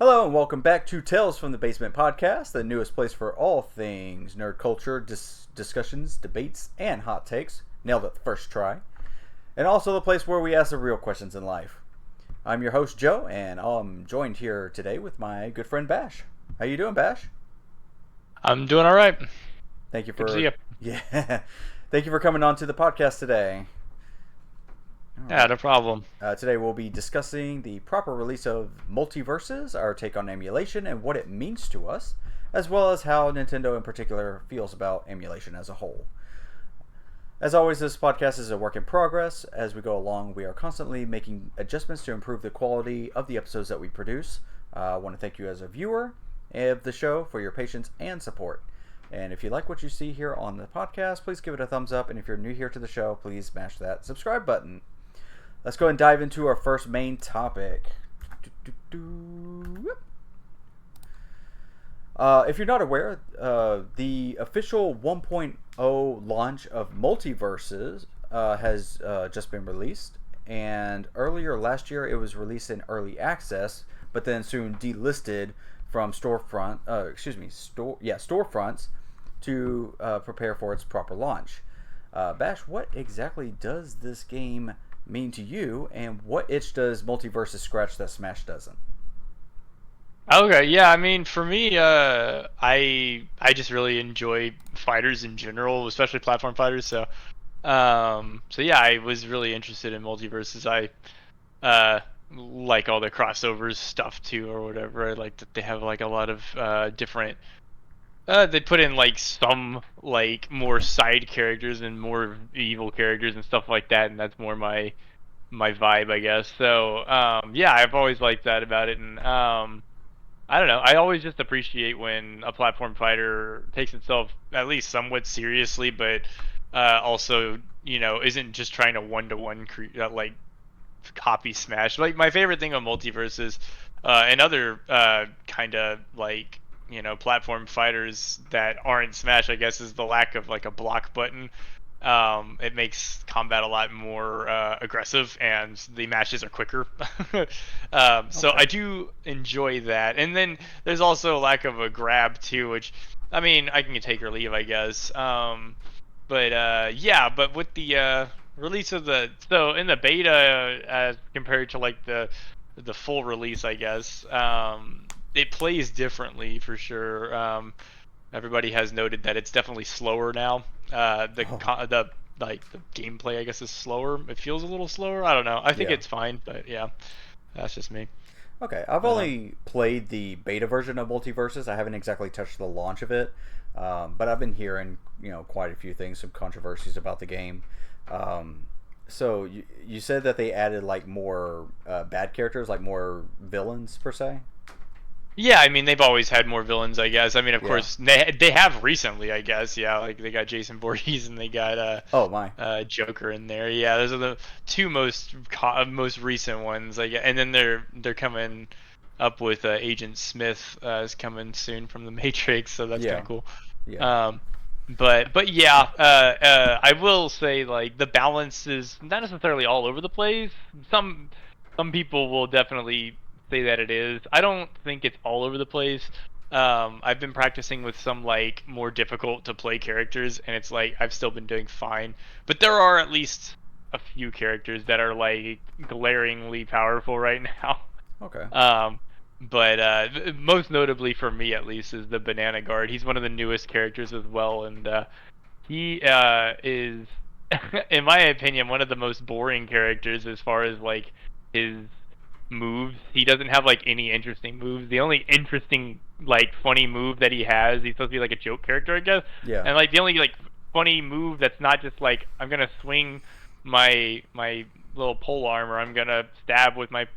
Hello and welcome back to Tales from the Basement podcast, the newest place for all things nerd culture, discussions, debates, and hot takes. Nailed it the first try. And also the place where we ask the real questions in life. I'm your host Joe, and I'm joined here today with my good friend Bash. How you doing, Bash? I'm doing all right. Thank you Good to see for you. yeah, thank you for coming on to the podcast today. All Yeah, right. no problem. Today we'll be discussing the proper release of MultiVersus, our take on emulation and what it means to us, as well as how Nintendo in particular feels about emulation as a whole. As always, this podcast is a work in progress. As we go along, we are constantly making adjustments to improve the quality of the episodes that we produce. I want to thank you as a viewer of the show for your patience and support. And if you like what you see here on the podcast, please give it a thumbs up. And if you're new here to the show, please smash that subscribe button. Let's go ahead and dive into our first main topic. If you're not aware, the official 1.0 launch of MultiVersus has just been released, and earlier last year it was released in early access, but then soon delisted from storefronts to prepare for its proper launch. Bash, what exactly does this game mean to you, and what itch does MultiVersus scratch that Smash doesn't? Okay, yeah, I mean, for me, I just really enjoy fighters in general, especially platform fighters. So yeah, I was really interested in Multiverses. I like all the crossovers stuff too, or whatever. I like that they have like a lot of different. They put in like some like more side characters and more evil characters and stuff like that, and that's more my vibe, I guess. So yeah, I've always liked that about it, and I don't know. I always just appreciate when a platform fighter takes itself at least somewhat seriously, but also isn't just trying to one-to-one like copy Smash. Like my favorite thing on Multiverse and other kind of like platform fighters that aren't Smash, I guess, is the lack of like a block button. It makes combat a lot more aggressive, and the matches are quicker. So Okay. I do enjoy that. And then there's also a lack of a grab too, which I mean I can take or leave, I guess. But yeah, but with the release of so in the beta as compared to like the full release, I guess, it plays differently for sure. Everybody has noted that it's definitely slower now. Oh, The like the gameplay, I guess, is slower. It feels a little slower. I don't know. I think yeah. it's fine, but yeah, that's just me. Okay. I've But only played the beta version of Multiversus. I haven't exactly touched the launch of it, but I've been hearing quite a few things, some controversies about the game. Um, so you said that they added like more bad characters, like more villains per se. yeah, I mean they've always had more villains, I guess. I mean, of Yeah. course they have recently, I guess. Yeah, like they got Jason Voorhees and they got Oh my. Joker in there. Yeah, those are the two most recent ones. Like, and then they're coming up with Agent Smith is coming soon from the Matrix, so that's kind Yeah. of cool. Yeah. Um, but yeah, I will say like the balance is not necessarily all over the place. Some people will definitely say that it is. I don't think it's all over the place. I've been practicing with some like more difficult to play characters, and it's like I've still been doing fine. But there are at least a few characters that are like glaringly powerful right now. Okay. Um, but most notably for me at least is the Banana Guard. He's one of the newest characters as well, and he is, in my opinion, one of the most boring characters as far as like his moves. He doesn't have like any interesting moves. The only interesting like funny move that he has, he's supposed to be like a joke character, I guess. Yeah. And like the only like funny move that's not just like I'm gonna swing my little pole arm or I'm gonna stab with my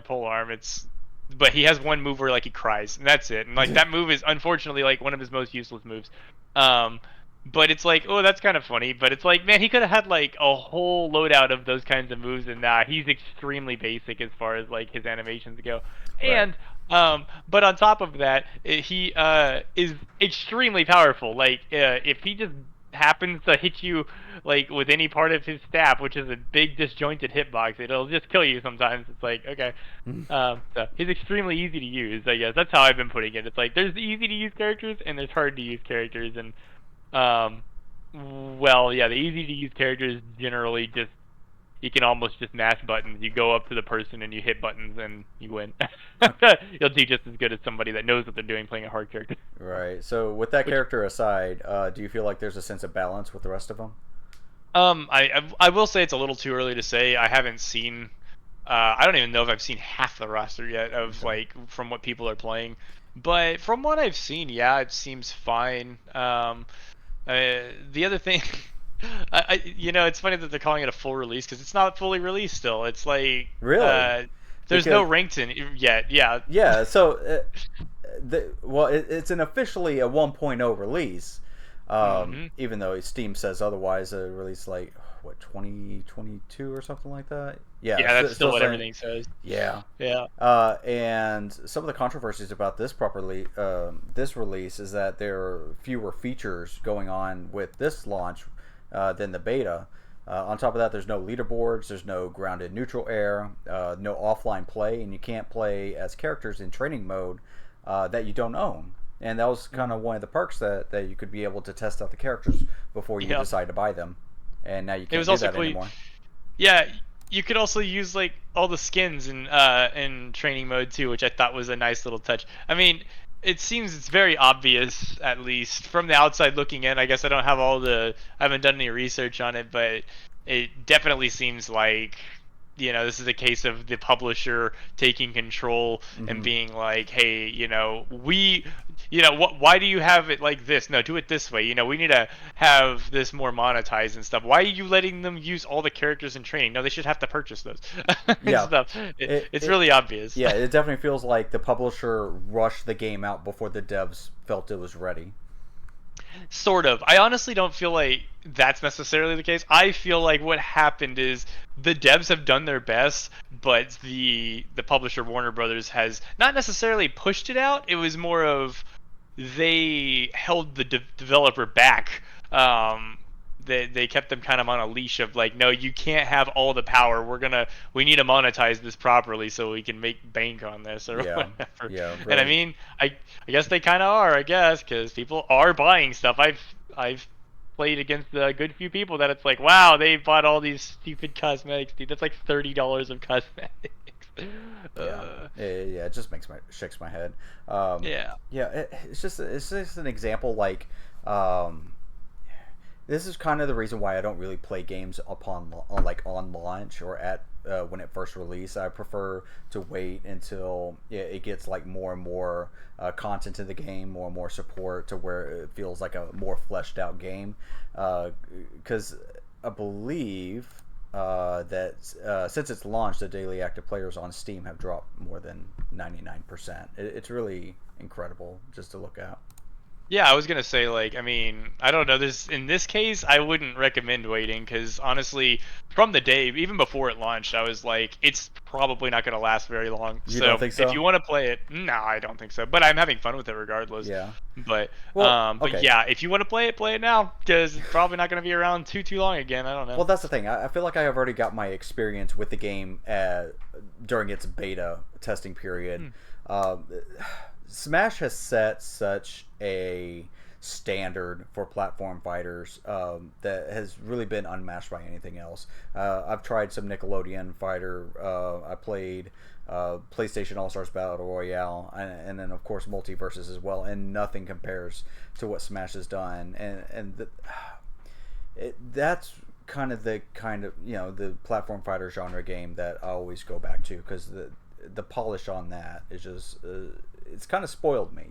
pole arm. It's but he has one move where like he cries and that's it. And like that move is unfortunately like one of his most useless moves. Um, but it's like, oh, that's kind of funny. But it's like, man, he could have had like a whole loadout of those kinds of moves, and he's extremely basic as far as like his animations go. Right. And but on top of that, he is extremely powerful. Like if he just happens to hit you like with any part of his staff, which is a big disjointed hitbox, it'll just kill you sometimes. It's like, okay. So he's extremely easy to use, I guess. That's how I've been putting it. It's like there's easy to use characters and there's hard to use characters, and um, well, yeah, the easy to use characters generally just you can almost just mash buttons. You go up to the person and you hit buttons and you win. You'll do just as good as somebody that knows what they're doing playing a hard character. Right. So with that Which, character aside, do you feel like there's a sense of balance with the rest of them? I will say it's a little too early to say. I haven't seen. I don't even know if I've seen half the roster yet of Okay. like from what people are playing. But from what I've seen, yeah, it seems fine. The other thing, it's funny that they're calling it a full release because it's not fully released still. It's like Really? there's no Because ranked in it yet. Yeah. yeah, so it's an officially a 1.0 release. Hmm. Even though Steam says otherwise, release like what 2022 or something like that. Yeah, Yeah, that's still still what saying everything says. yeah. Yeah. And some of the controversies about this release is that there are fewer features going on with this launch than the beta. On top of that, there's no leaderboards, there's no grounded neutral air, no offline play, and you can't play as characters in training mode that you don't own. And that was kind of one of the perks that you could be able to test out the characters before you Yeah. decide to buy them. And now you It can't was do also that cool. anymore. Yeah, you could also use like all the skins in training mode too, which I thought was a nice little touch. I mean, it seems it's very obvious, at least from the outside looking in. I guess I haven't done any research on it, but it definitely seems like this is a case of the publisher taking control and Hmm. being like, hey, why do you have it like this? No, do it this way. We need to have this more monetized and stuff. Why are you letting them use all the characters in training? No, they should have to purchase those and Yeah, stuff. it, It's it really obvious. yeah, it definitely feels like the publisher rushed the game out before the devs felt it was ready. Sort of. I honestly don't feel like that's necessarily the case. I feel like what happened is the devs have done their best, but the publisher Warner Brothers has not necessarily pushed it out. It was more of they held the developer back. They kept them kind of on a leash of like, no, you can't have all the power. We need to monetize this properly so we can make bank on this or Yeah, whatever. yeah, And I really. mean, I guess they kind of are, I guess, because people are buying stuff. I've played against a good few people that it's like, wow, they bought all these stupid cosmetics, dude. That's like $30 of cosmetics. Yeah, Uh, yeah, it just shakes my head. yeah. Yeah, it's just an example. Like, um, this is kind of the reason why I don't really play games on launch or at when it first released. I prefer to wait until it gets like more and more content in the game, more and more support to where it feels like a more fleshed out game. Because I believe that since its launch, the daily active players on Steam have dropped more than 99%. It's really incredible just to look at. Yeah, I was gonna say like, I mean, I don't know. In this case, I wouldn't recommend waiting because honestly, from the day, even before it launched, I was like, it's probably not gonna last very long. You don't So think if you so? want to play it, no, I don't think so. But I'm having fun with it regardless. Yeah. But Well, but okay. yeah, if you want to play it now because it's probably not gonna be around too long again. I don't know. Well, that's the thing. I feel like I have already got my experience with the game during its beta testing period. Hmm. Um, Smash has set such a standard for platform fighters that has really been unmatched by anything else. I've tried some Nickelodeon fighter. I played PlayStation All Stars Battle Royale, and then of course MultiVersus as well, and nothing compares to what Smash has done. That's kind of the platform fighter genre game that I always go back to because the polish on that is just it's kind of spoiled me.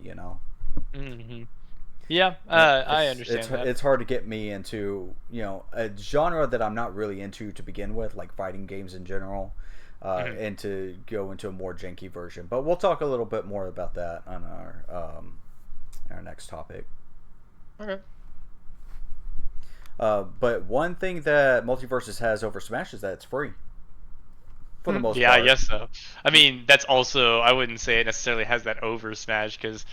Hmm. Yeah, I It's it's understand that. it's hard to get me into a genre that I'm not really into to begin with, like fighting games in general, Hmm. and to go into a more janky version. But we'll talk a little bit more about that on our next topic. Okay. But one thing that Multiversus has over Smash is that it's free for the most Yeah, I part. guess so. I mean, that's also I wouldn't say it necessarily has that over Smash because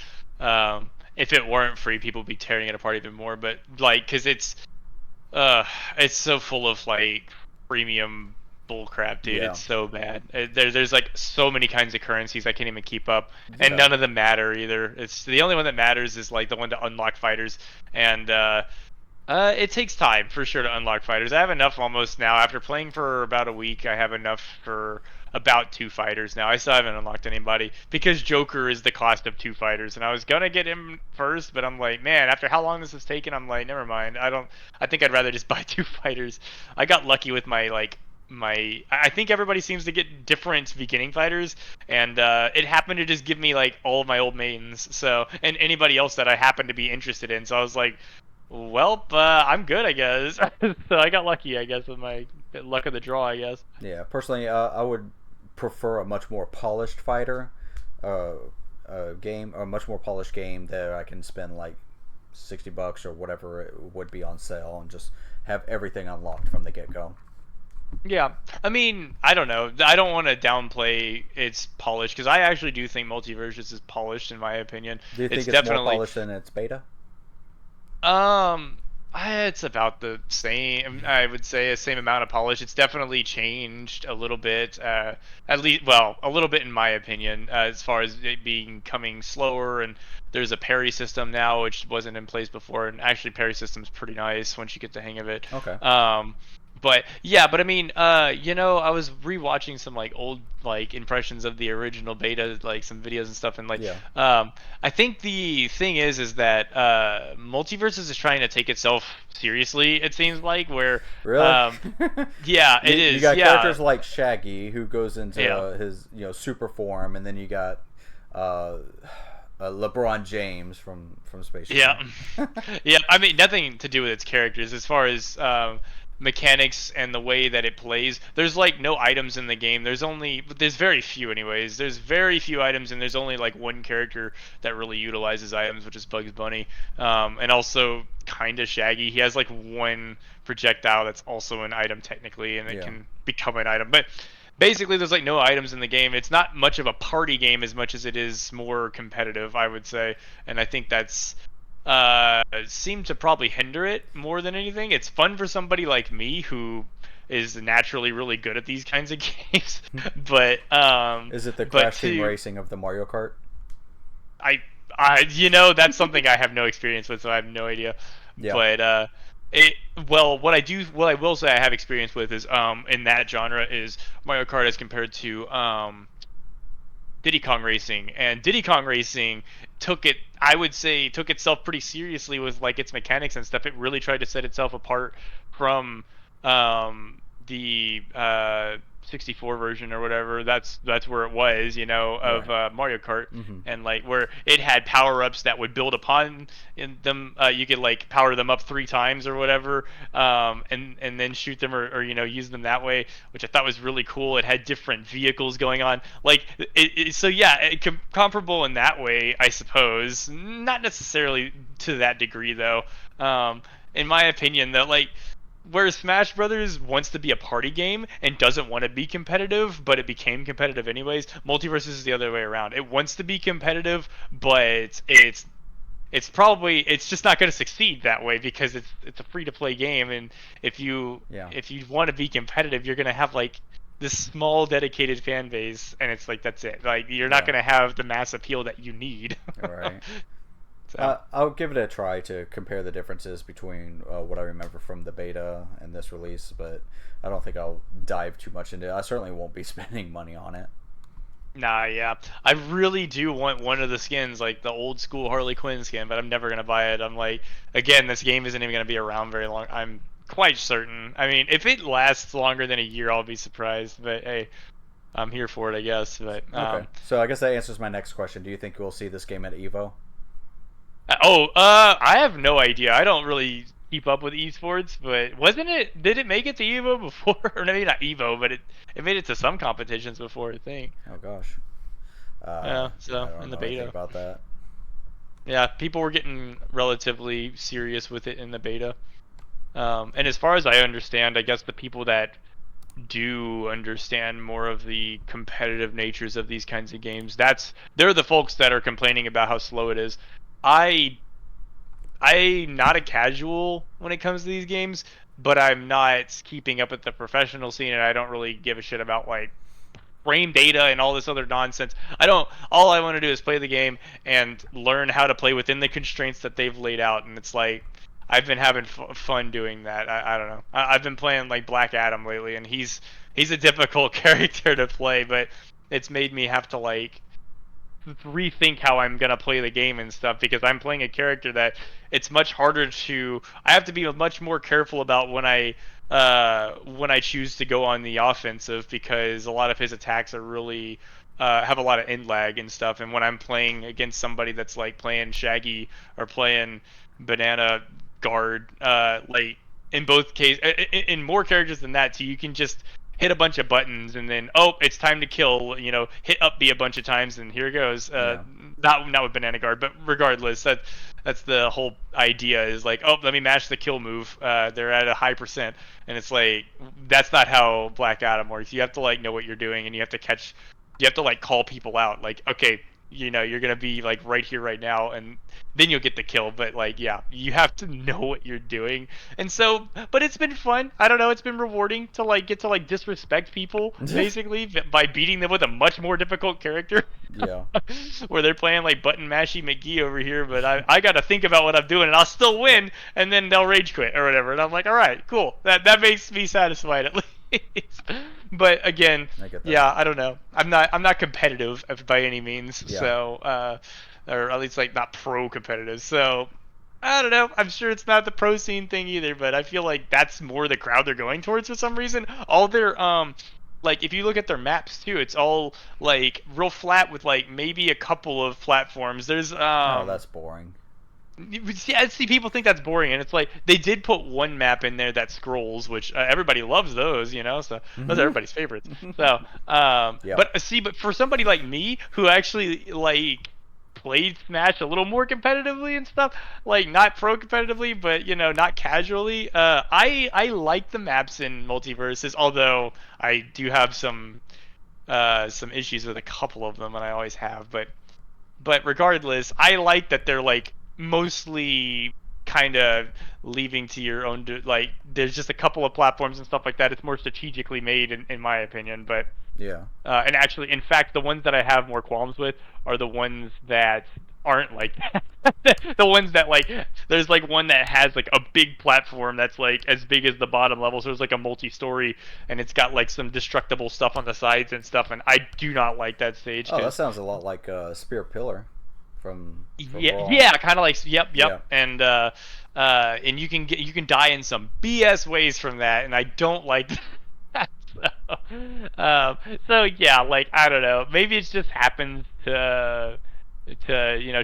if it weren't free, people would be tearing it apart even more. But like, cause uh, it's so full of like premium bullcrap, dude. Yeah. It's so bad. There's like so many kinds of currencies I can't even keep up, and Yeah. none of them matter either. It's the only one that matters is like the one to unlock fighters, and it takes time for sure to unlock fighters. I have enough almost now. After playing for about a week, I have enough for about 2 fighters now. I still haven't unlocked anybody because Joker is the cost of 2 fighters, and I was gonna get him first, but I'm like, man, after how long this has taken, I'm like, never mind. I don't. I think I'd rather just buy 2 fighters. I got lucky with my like my. I think everybody seems to get different beginning fighters, and it happened to just give me like all of my old mains. So and anybody else that I happened to be interested in. So I was like, well, I'm good, I guess. So I got lucky, I guess, with my luck of the draw, I guess. Yeah. Personally, I would prefer a much more polished fighter, uh, game, or a much more polished game that I can spend like $60 or whatever it would be on sale and just have everything unlocked from the get go. Yeah, I mean, I don't know. I don't want to downplay its polish because I actually do think MultiVersus is polished in my opinion. Do you It's think it's more definitely polished than its beta? Um, it's about the same. I would say the same amount of polish. It's definitely changed a little bit. At least, well, a little bit in my opinion, as far as it being coming slower. And there's a parry system now, which wasn't in place before. And actually, parry system's pretty nice once you get the hang of it. Okay. But yeah, but I mean, I was rewatching some like old like impressions of the original beta, like some videos and stuff, and like, Yeah. I think the thing is that Multiversus is trying to take itself seriously. It seems like where, Really? yeah, it You is. got Yeah, characters like Shaggy who goes into yeah. his super form, and then you got uh, LeBron James from Space Yeah, Jam. yeah. I mean, nothing to do with its characters as far as mechanics and the way that it plays. There's like no items in the game. There's very few, anyways. There's very few items, and there's only like one character that really utilizes items, which is Bugs Bunny, and also kind of Shaggy. He has like one projectile that's also an item technically, and it Yeah. can become an item, but. Basically, there's like no items in the game. It's not much of a party game as much as it is more competitive, I would say, and I think that's seemed to probably hinder it more than anything. It's fun for somebody like me who is naturally really good at these kinds of games, but Is it the but Crash Team to Racing of the Mario Kart? I that's something I have no experience with, so I have no idea. Yeah. But it what I will say I have experience with is in that genre is Mario Kart as compared to Diddy Kong Racing, and Diddy Kong Racing I would say took itself pretty seriously with like its mechanics and stuff. It really tried to set itself apart from the 64 version or whatever. That's where it was, of Right. Mario Kart, Mm-hmm. and like where it had power ups that would build upon in them. You could like power them up 3 times or whatever, and then shoot them or use them that way, which I thought was really cool. It had different vehicles going on, like so yeah, comparable in that way, I suppose. Not necessarily to that degree though. In my opinion, though, like where Smash Brothers wants to be a party game and doesn't want to be competitive, but it became competitive anyways. Multiverse is the other way around. It wants to be competitive, but it's just not going to succeed that way because it's a free to play game, and if you Yeah. if you want to be competitive, you're going to have like this small dedicated fan base, and it's like that's it. Like you're not Yeah. going to have the mass appeal that you need. All right. So I'll give it a try to compare the differences between what I remember from the beta and this release, but I don't think I'll dive too much into it. I certainly won't be spending money on it. nah, yeah, I really do want one of the skins, like the old school Harley Quinn skin, but I'm never gonna buy it. I'm like, again, this game isn't even gonna be around very long. I'm quite certain. I mean, if it lasts longer than a year, I'll be surprised. But hey, I'm here for it, I guess. But Okay. So I guess that answers my next question. Do you think we'll see this game at Evo? I have no idea. I don't really keep up with esports, but wasn't it? Did it make it to Evo before? Or maybe not Evo, but it made it to some competitions before, I think. Oh gosh. Yeah, I so in don't the know anything beta. about that. Yeah, people were getting relatively serious with it in the beta. And as far as I understand, I guess the people that do understand more of the competitive natures of these kinds of games, they're the folks that are complaining about how slow it is. I'm not a casual when it comes to these games, but I'm not keeping up with the professional scene, and I don't really give a shit about like frame data and all this other nonsense. I don't. All I want to do is play the game and learn how to play within the constraints that they've laid out, and it's like I've been having fun doing that. I don't know. I've been playing like Black Adam lately, and he's a difficult character to play, but it's made me have to like rethink how I'm gonna play the game and stuff because I'm playing a character that it's much harder to. I have to be much more careful about when I choose to go on the offensive because a lot of his attacks are really have a lot of end lag and stuff. And when I'm playing against somebody that's like playing Shaggy or playing Banana Guard, like in both cases, in more characters than that, too, you can just hit a bunch of buttons and then it's time to kill, hit up B a bunch of times and here goes. Yeah. Not with Banana Guard, but regardless, that's the whole idea is like, let me mash the kill move. They're at a high percent, and it's like that's not how Black Adam works. You have to like know what you're doing, and you have to like call people out. Like, okay, you're gonna be like right here, right now, and then you'll get the kill. But like, yeah, you have to know what you're doing. And so, but it's been fun. I don't know. It's been rewarding to like get to like disrespect people basically by beating them with a much more difficult character. Yeah. Where they're playing like Button Mashy McGee over here, but I got to think about what I'm doing, and I'll still win, and then they'll rage quit or whatever, and I'm like, all right, cool. That makes me satisfied at least. But again, yeah, I don't know. I'm not competitive by any means, Yeah. so or at least like not pro competitive. So I don't know. I'm sure it's not the pro scene thing either, but I feel like that's more the crowd they're going towards for some reason. All their like if you look at their maps too, it's all like real flat with like maybe a couple of platforms. There's Oh, that's boring. I see people think that's boring, and it's like they did put one map in there that scrolls, which everybody loves those, so those are everybody's favorites. So, Yeah. but for somebody like me who actually like played Smash a little more competitively and stuff, like not pro competitively, but not casually, I like the maps in MultiVersus, although I do have some issues with a couple of them, and I always have, but regardless, I like that they're like mostly kind of leaving to your own like there's just a couple of platforms and stuff like that. It's more strategically made in my opinion, but Yeah. and actually in fact the ones that I have more qualms with are the ones that aren't like that. The ones that like there's like one that has like a big platform that's like as big as the bottom level, so there's like a multi-story and it's got like some destructible stuff on the sides and stuff, and I do not like that stage. Oh, that sounds a lot like Spear Pillar from Brawl. Yeah, kind of like yep. Yeah. And you can die in some BS ways from that, and I don't like that. So yeah, like I don't know, maybe it just happens to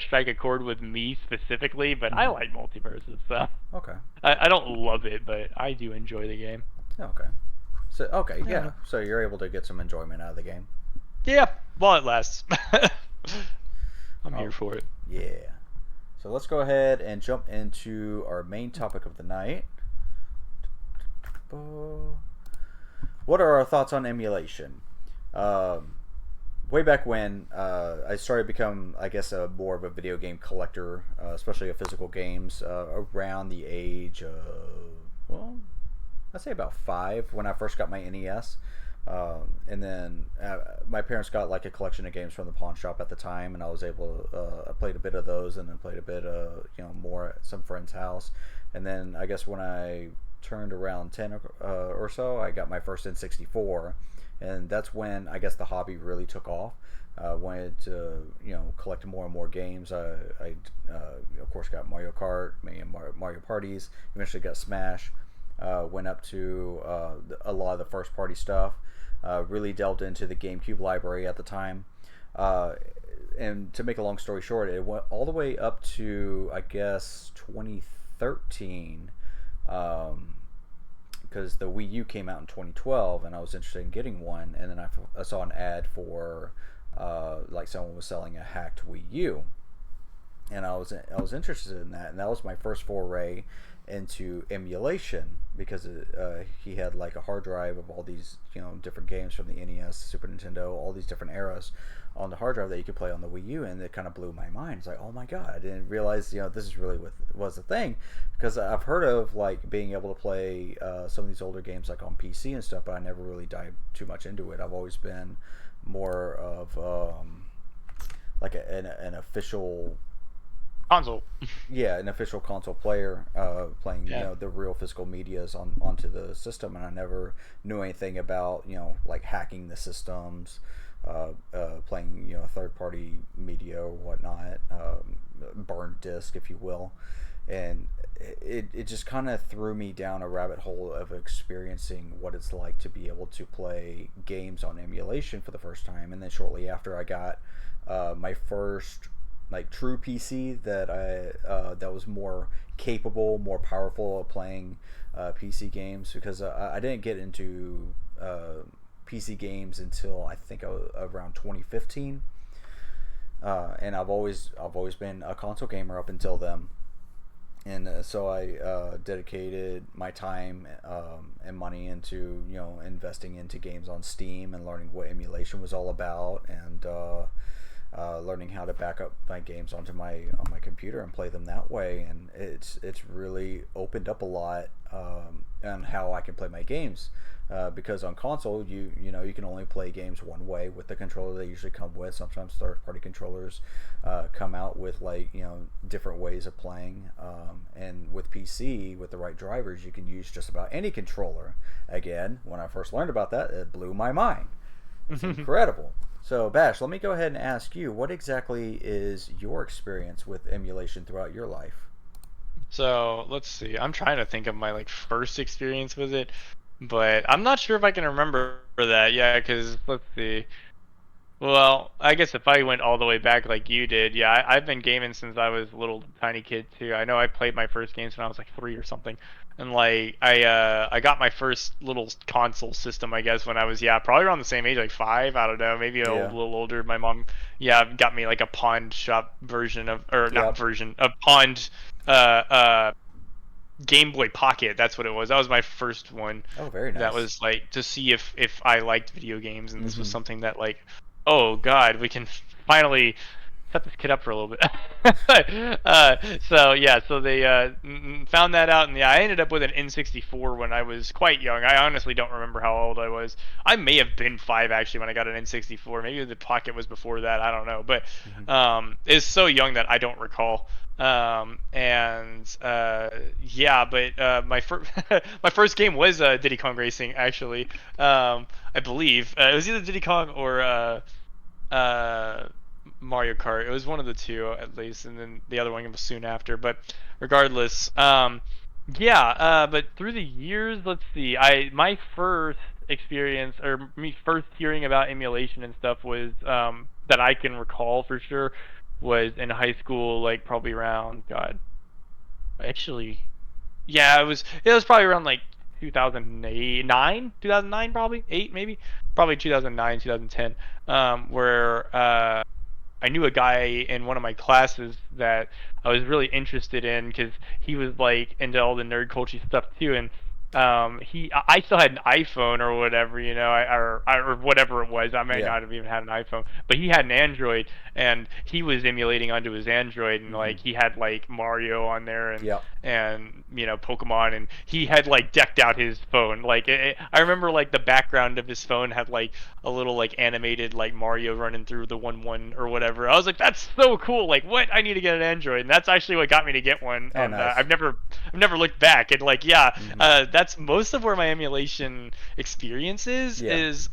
strike a chord with me specifically, but I like MultiVersus, so Okay. I don't love it, but I do enjoy the game. Okay. So yeah. So you're able to get some enjoyment out of the game. Yeah, while it lasts. I'm here for it. Yeah. So let's go ahead and jump into our main topic of the night. What are our thoughts on emulation? Way back when I started to become, I guess, more of a video game collector, especially of physical games, around the age of, well, I'd say about 5 when I first got my NES. And then my parents got like a collection of games from the pawn shop at the time, and I was able to, I played a bit of those, and then played a bit of, more at some friend's house. And then I guess when I turned around 10 or so, I got my first N64, and that's when I guess the hobby really took off. Wanted to, collect more and more games. I of course got Mario Kart, Mario Parties, eventually got Smash. Went up to a lot of the first party stuff. Really delved into the GameCube library at the time. And to make a long story short, it went all the way up to, I guess, 2013. Because the Wii U came out in 2012, and I was interested in getting one. And then I saw an ad for, like someone was selling a hacked Wii U. and I was interested in that, and that was my first foray into emulation because he had like a hard drive of all these different games from the NES, Super Nintendo, all these different eras on the hard drive that you could play on the Wii U, and it kind of blew my mind. It's like, oh my god, I didn't realize this is really what was the thing, because I've heard of like being able to play some of these older games like on PC and stuff, but I never really dived too much into it. I've always been more of like an official, Console. yeah, an official console player, playing Yeah. the real physical medias onto the system, and I never knew anything about like hacking the systems, playing third party media or whatnot, burned disk, if you will, and it just kind of threw me down a rabbit hole of experiencing what it's like to be able to play games on emulation for the first time, and then shortly after I got my first like true PC that was more capable, more powerful of playing PC games, because I didn't get into PC games until I think around 2015, and I've always been a console gamer up until then, and so I dedicated my time and money into investing into games on Steam and learning what emulation was all about, and learning how to back up my games on my computer and play them that way, and it's really opened up a lot on how I can play my games, because on console you can only play games one way with the controller they usually come with. Sometimes third party controllers come out with like different ways of playing, and with PC with the right drivers you can use just about any controller. Again, when I first learned about that, it blew my mind. It's incredible. So, Bash, let me go ahead and ask you, what exactly is your experience with emulation throughout your life? So let's see. I'm trying to think of my like first experience with it, but I'm not sure if I can remember that. Yeah, because let's see. Well, I guess if I went all the way back like you did, yeah, I've been gaming since I was a little tiny kid too. I know I played my first games when I was like 3 or something, and like I got my first little console system, I guess, when I was, yeah, probably around the same age, like 5. I don't know, maybe Yeah. little older. My mom, yeah, got me like a pawn shop version of, or not Yep. version, a pawned uh uh Game Boy Pocket. That's what it was. That was my first one. Oh, very That nice. was like to see if I liked video games, and this was Mm-hmm. something that like, oh God, we can finally set this kid up for a little bit. So yeah, so they found that out, and yeah, I ended up with an N64 when I was quite young. I honestly don't remember how old I was. I may have been 5 actually when I got an N64. Maybe the Pocket was before that. I don't know, but Mm-hmm. it's so young that I don't recall. And yeah, but my first my first game was Diddy Kong Racing actually. I believe it was either Diddy Kong or uh, Mario Kart. It was one of the two at least, and then the other one was soon after. But regardless, yeah. But through the years, let's see. My first experience, or me first hearing about emulation and stuff, was that I can recall for sure was in high school, like probably around, God, actually, yeah, it was probably around like 2009 probably 8 maybe, probably 2009 2010, where I knew a guy in one of my classes that I was really interested in because he was like into all the nerd culture stuff too, and I still had an iPhone or whatever, or whatever it was. I may Yeah. not have even had an iPhone, but he had an Android, and he was emulating onto his Android, and Mm-hmm. like he had like Mario on there, Yep. and Pokemon, and he had like decked out his phone. Like I remember like the background of his phone had like a little like animated like Mario running through the 1-1 or whatever. I was like, that's so cool. Like, what? I need to get an Android, and that's actually what got me to get one. Oh, And nice. I've never looked back. And like, yeah, Mm-hmm. that's most of where my emulation experience Yeah. is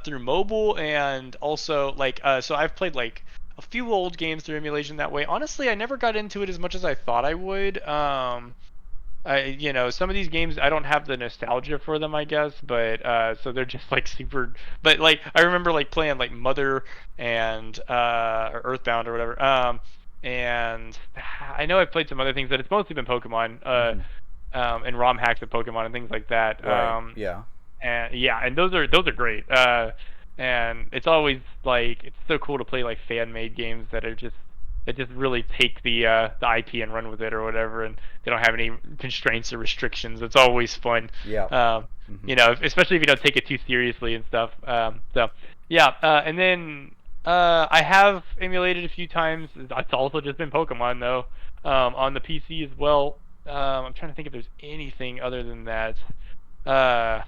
through mobile, and also like so I've played like a few old games through emulation that way. Honestly, I never got into it as much as I thought I would. Some of these games I don't have the nostalgia for them, I guess, but so they're just like super. But like I remember like playing like Mother and or Earthbound or whatever. And I know I've played some other things, but it's mostly been Pokemon, Mm-hmm. and ROM hacks of Pokemon and things like that. Right. Yeah. And yeah, and those are great. And it's always like it's so cool to play like fan made games that are just that just really take the IP and run with it or whatever, and they don't have any constraints or restrictions. It's always fun. Yeah. Um, Hmm. especially if you don't take it too seriously and stuff. So yeah, and then I have emulated a few times. It's also just been Pokemon though, on the PC as well. I'm trying to think if there's anything other than that. Uh,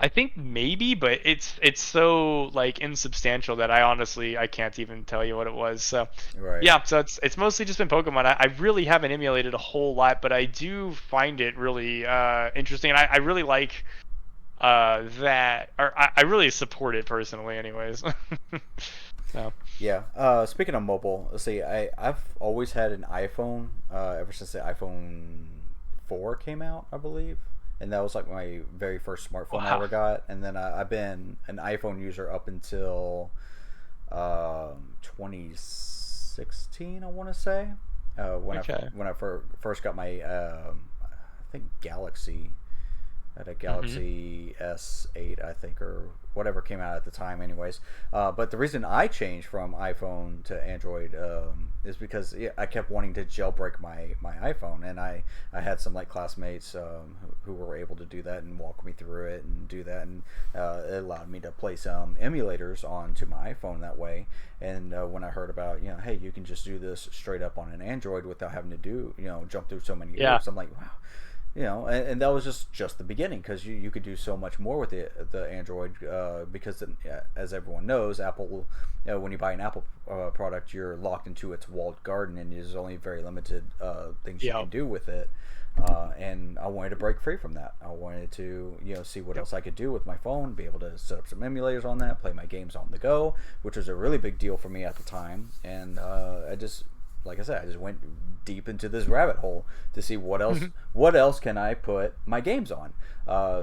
I think maybe, but it's so like insubstantial that I can't even tell you what it was. So Right. yeah, so it's mostly just been Pokemon. I really haven't emulated a whole lot, but I do find it really interesting, and I really like that, or I really support it personally, anyways. So Yeah. Speaking of mobile, let's see. I've always had an iPhone ever since the iPhone 4 came out, I believe, and that was like my very first smartphone I wow, ever got. And then I've been an iPhone user up until 2016, I want to say, okay, when I first got my I think Galaxy. I had a hmm, Galaxy S8, I think, or whatever came out at the time, anyways. But the reason I changed from iPhone to Android is because I kept wanting to jailbreak my iPhone, and I had some like classmates who were able to do that and walk me through it and do that, and it allowed me to play some emulators onto my iPhone that way. And when I heard about, hey, you can just do this straight up on an Android without having to do, jump through so many yeah, hoops, I'm like, wow. And that was just the beginning, because you could do so much more with the Android, because as everyone knows, Apple, when you buy an Apple product, you're locked into its walled garden, and there's only very limited things you yeah, can do with it. And I wanted to break free from that. I wanted to see what yep, else I could do with my phone, be able to set up some emulators on that, play my games on the go, which was a really big deal for me at the time. And I just, like I said, I just went deep into this rabbit hole to see what else can I put my games on.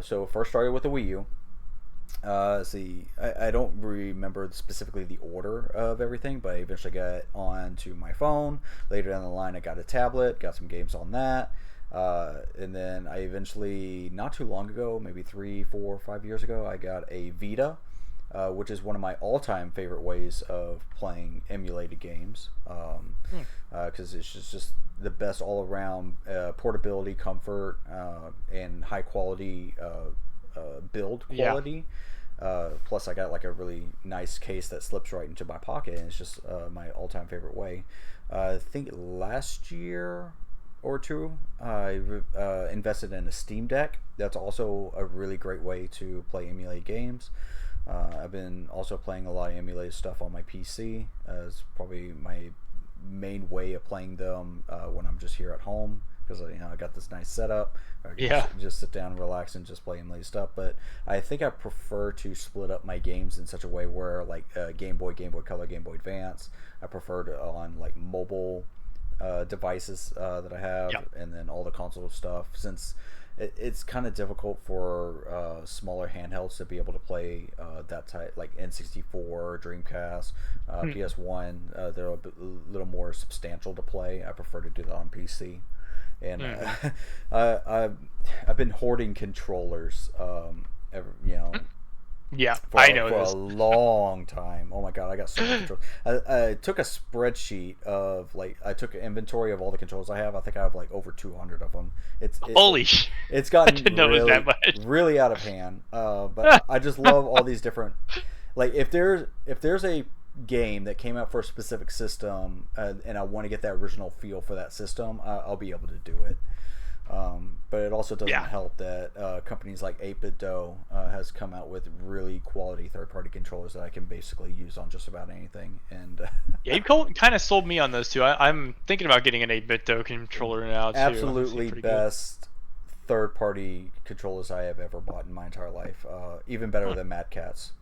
So first started with the Wii U. See, I don't remember specifically the order of everything, but I eventually got onto my phone. Later down the line, I got a tablet, got some games on that. And then I eventually, not too long ago, maybe 3, 4, 5 years ago, I got a Vita, which is one of my all-time favorite ways of playing emulated games, hmm, because it's just the best all-around portability, comfort, and high quality build yeah, quality. Plus, I got like a really nice case that slips right into my pocket, and it's just my all-time favorite way. I think last year or two, I invested in a Steam Deck. That's also a really great way to play emulate games. I've been also playing a lot of emulated stuff on my PC. It's probably my main way of playing them when I'm just here at home, because I got this nice setup. I can yeah, just sit down and relax and just play emulated stuff. But I think I prefer to split up my games in such a way where, like, Game Boy, Game Boy Color, Game Boy Advance, I prefer to on like mobile devices that I have, yeah, and then all the console stuff, since it's kind of difficult for smaller handhelds to be able to play that type, like N64, Dreamcast, hmm, PS1. They're little more substantial to play. I prefer to do that on PC. And hmm, I've been hoarding controllers, ever, yeah. I know for a this. long time. Oh my god, I got so many controls. I took a spreadsheet of, like, I took an inventory of all the controls I have. I think I have like over 200 of them. It's Holy shit! it's I gotten didn't know it was that really much. really out of hand. But I just love all these different, like, if there's a game that came out for a specific system, and I want to get that original feel for that system, I'll be able to do it. But it also doesn't Yeah, help that companies like 8-Bit Dough has come out with really quality third-party controllers that I can basically use on just about anything. And yeah. You kind of sold me on those two. I'm thinking about getting an 8-bit Dough controller now too. They seem absolutely pretty good. best third-party controllers I have ever bought in my entire life. Even better Hmm. than Mad Catz.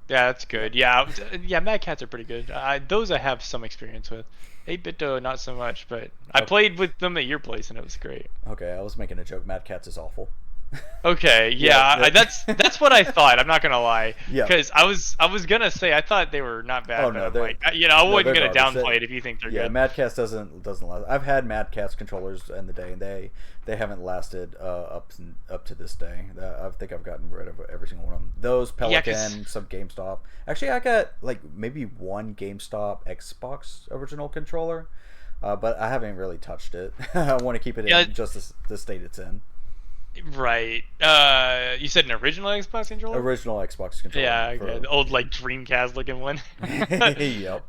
Yeah, that's Yeah, good. Yeah, yeah. Mad Cats are pretty good. Those I have some experience with. 8-bit Dough, not so much, but I okay. played with them at your place and it was great. Okay, I was making a joke. Mad Catz is awful. Okay, yeah, Yeah, yeah. that's what I thought. I'm not gonna lie, Yeah. because I was gonna say I thought they were not Oh bad, but no, I'm they're like, I no, wasn't they're gonna garbage. downplay it if you think they're Yeah, good. Mad Catz doesn't last. I've had Mad Catz controllers in the day, and they haven't lasted up to this day. I think I've gotten rid of every single one of them. Those Yeah, cause Pelican, some GameStop. Actually, I got like maybe one GameStop Xbox original controller, but I haven't really touched it. I want to keep it yeah, in just the state it's in. right. You said an original Xbox controller? Original Xbox controller Yeah, okay, for the old like Dreamcast looking one. yep.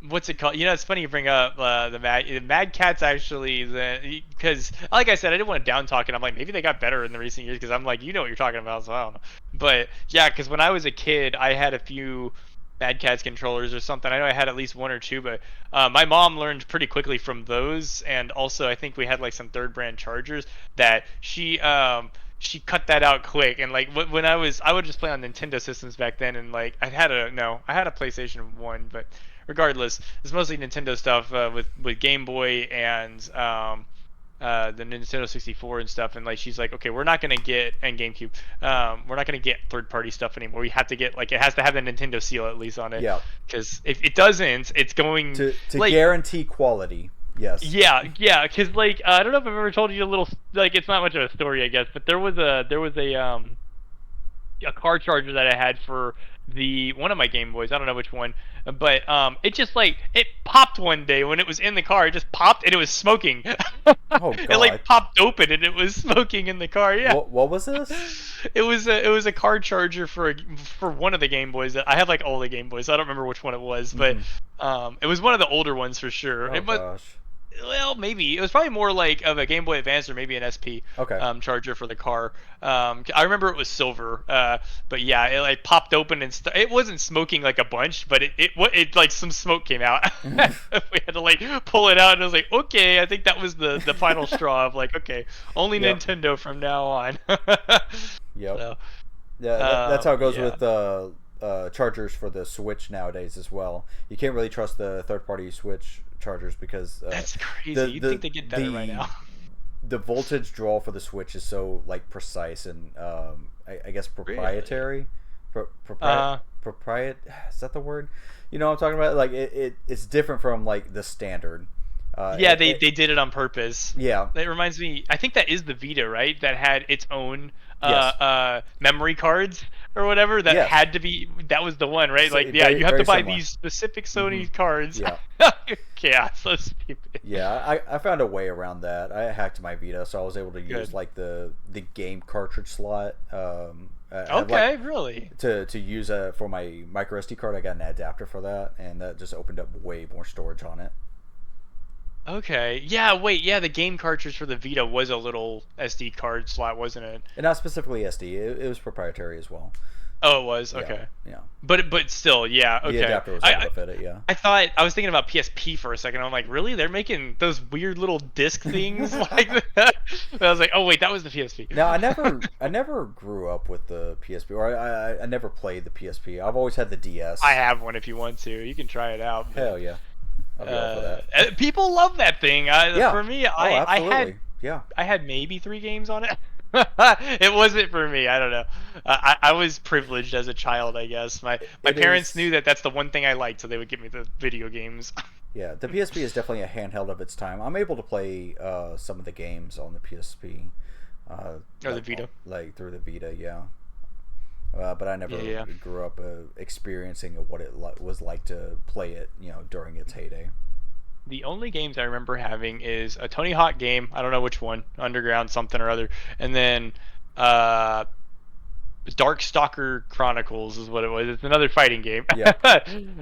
What's it called? It's funny you bring up the Mad Catz actually, because like I said, I didn't want to down talk it. I'm like, maybe they got better in the recent years because I'm like, what you're talking about, so I don't know. But yeah, because when I was a kid, I had a few Mad Catz controllers or something. I know I had at least one or two, but my mom learned pretty quickly from those, and also I think we had like some third brand chargers that she cut that out quick. And like when I would just play on Nintendo systems back then, and like I had a PlayStation 1, but regardless, it's mostly Nintendo stuff, with Game Boy and the Nintendo 64 and stuff. And like she's like, okay, we're not gonna get, and GameCube, we're not gonna get third party stuff anymore. We have to get, like, it has to have the Nintendo seal at least on it, Yeah. because if it doesn't, it's going To like, guarantee quality. Yes. yeah, because like I don't know if I've ever told you a little, like, it's not much of a story, I guess, but there was a car charger that I had for the one of my Game Boys. I don't know which one, but it just like it popped one day when it was in the car. It just popped and it was smoking. Oh It God. like popped open and it was smoking in the car. Yeah. What was this? It was a car charger for one of the Game Boys. That I have like all the Game Boys. So I don't remember which one it was, but it was one of the older ones for sure. Oh It must, gosh. well, maybe it was probably more like of a Game Boy Advance or maybe an SP Okay. charger for the car. I remember it was silver, but yeah, it like popped open and it wasn't smoking like a bunch, but it like some smoke came out. We had to like pull it out, and I was like, okay, I think that was the final straw of like, okay, only Yep. Nintendo from now on. Yep. So, Yeah, that's how it goes yeah. with chargers for the Switch nowadays as well. You can't really trust the third-party Switch chargers because That's crazy. the You'd the think they get better by now. the voltage draw for the Switch is so like precise and I guess proprietary. Propriet is that the word? You know what I'm talking about? Like it's different from like the standard. Yeah, they did it on purpose. Yeah. That reminds me, I think that is the Vita, right? That had its own Yes. memory cards or whatever. That Yes. had to be. That was the one, right? So, Like, yeah, very, you have very to buy similar. these specific Sony cards. Yeah. Yeah, so stupid. Yeah, I found a way around that. I hacked my Vita, so I was able to use Good. like the game cartridge slot. Okay, really? To use for my micro SD card. I got an adapter for that, and that just opened up way more storage on it. Okay. Yeah. Wait. Yeah, the game cartridge for the Vita was a little SD card slot, wasn't it? And not specifically SD. It was proprietary as well. Oh, it was. Yeah, Okay. yeah. But still, yeah. Okay. The adapter was able to fit it. Yeah. I was thinking about PSP for a second. I'm like, really? They're making those weird little disc things like that? And I was like, oh wait, that was the PSP. Now I never grew up with the PSP, or I never played the PSP. I've always had the DS. I have one if you want to. You can try it out. But, Hell yeah. I'll be all for that. people love that thing. Yeah. For me, Oh, absolutely. I Yeah. had maybe 3 games on it. It wasn't for me. I don't know. I was privileged as a child, I guess. My parents knew that that's the one thing I liked, so they would give me the video games. Yeah, the PSP is definitely a handheld of its time. I'm able to play some of the games on the PSP. Or the Vita. Like through the Vita, yeah. But I never Yeah. grew up experiencing what it was like to play it, during its heyday. The only games I remember having is a Tony Hawk game. I don't know which one, Underground something or other, and then Darkstalker Chronicles is what it was. It's another fighting game. Yeah.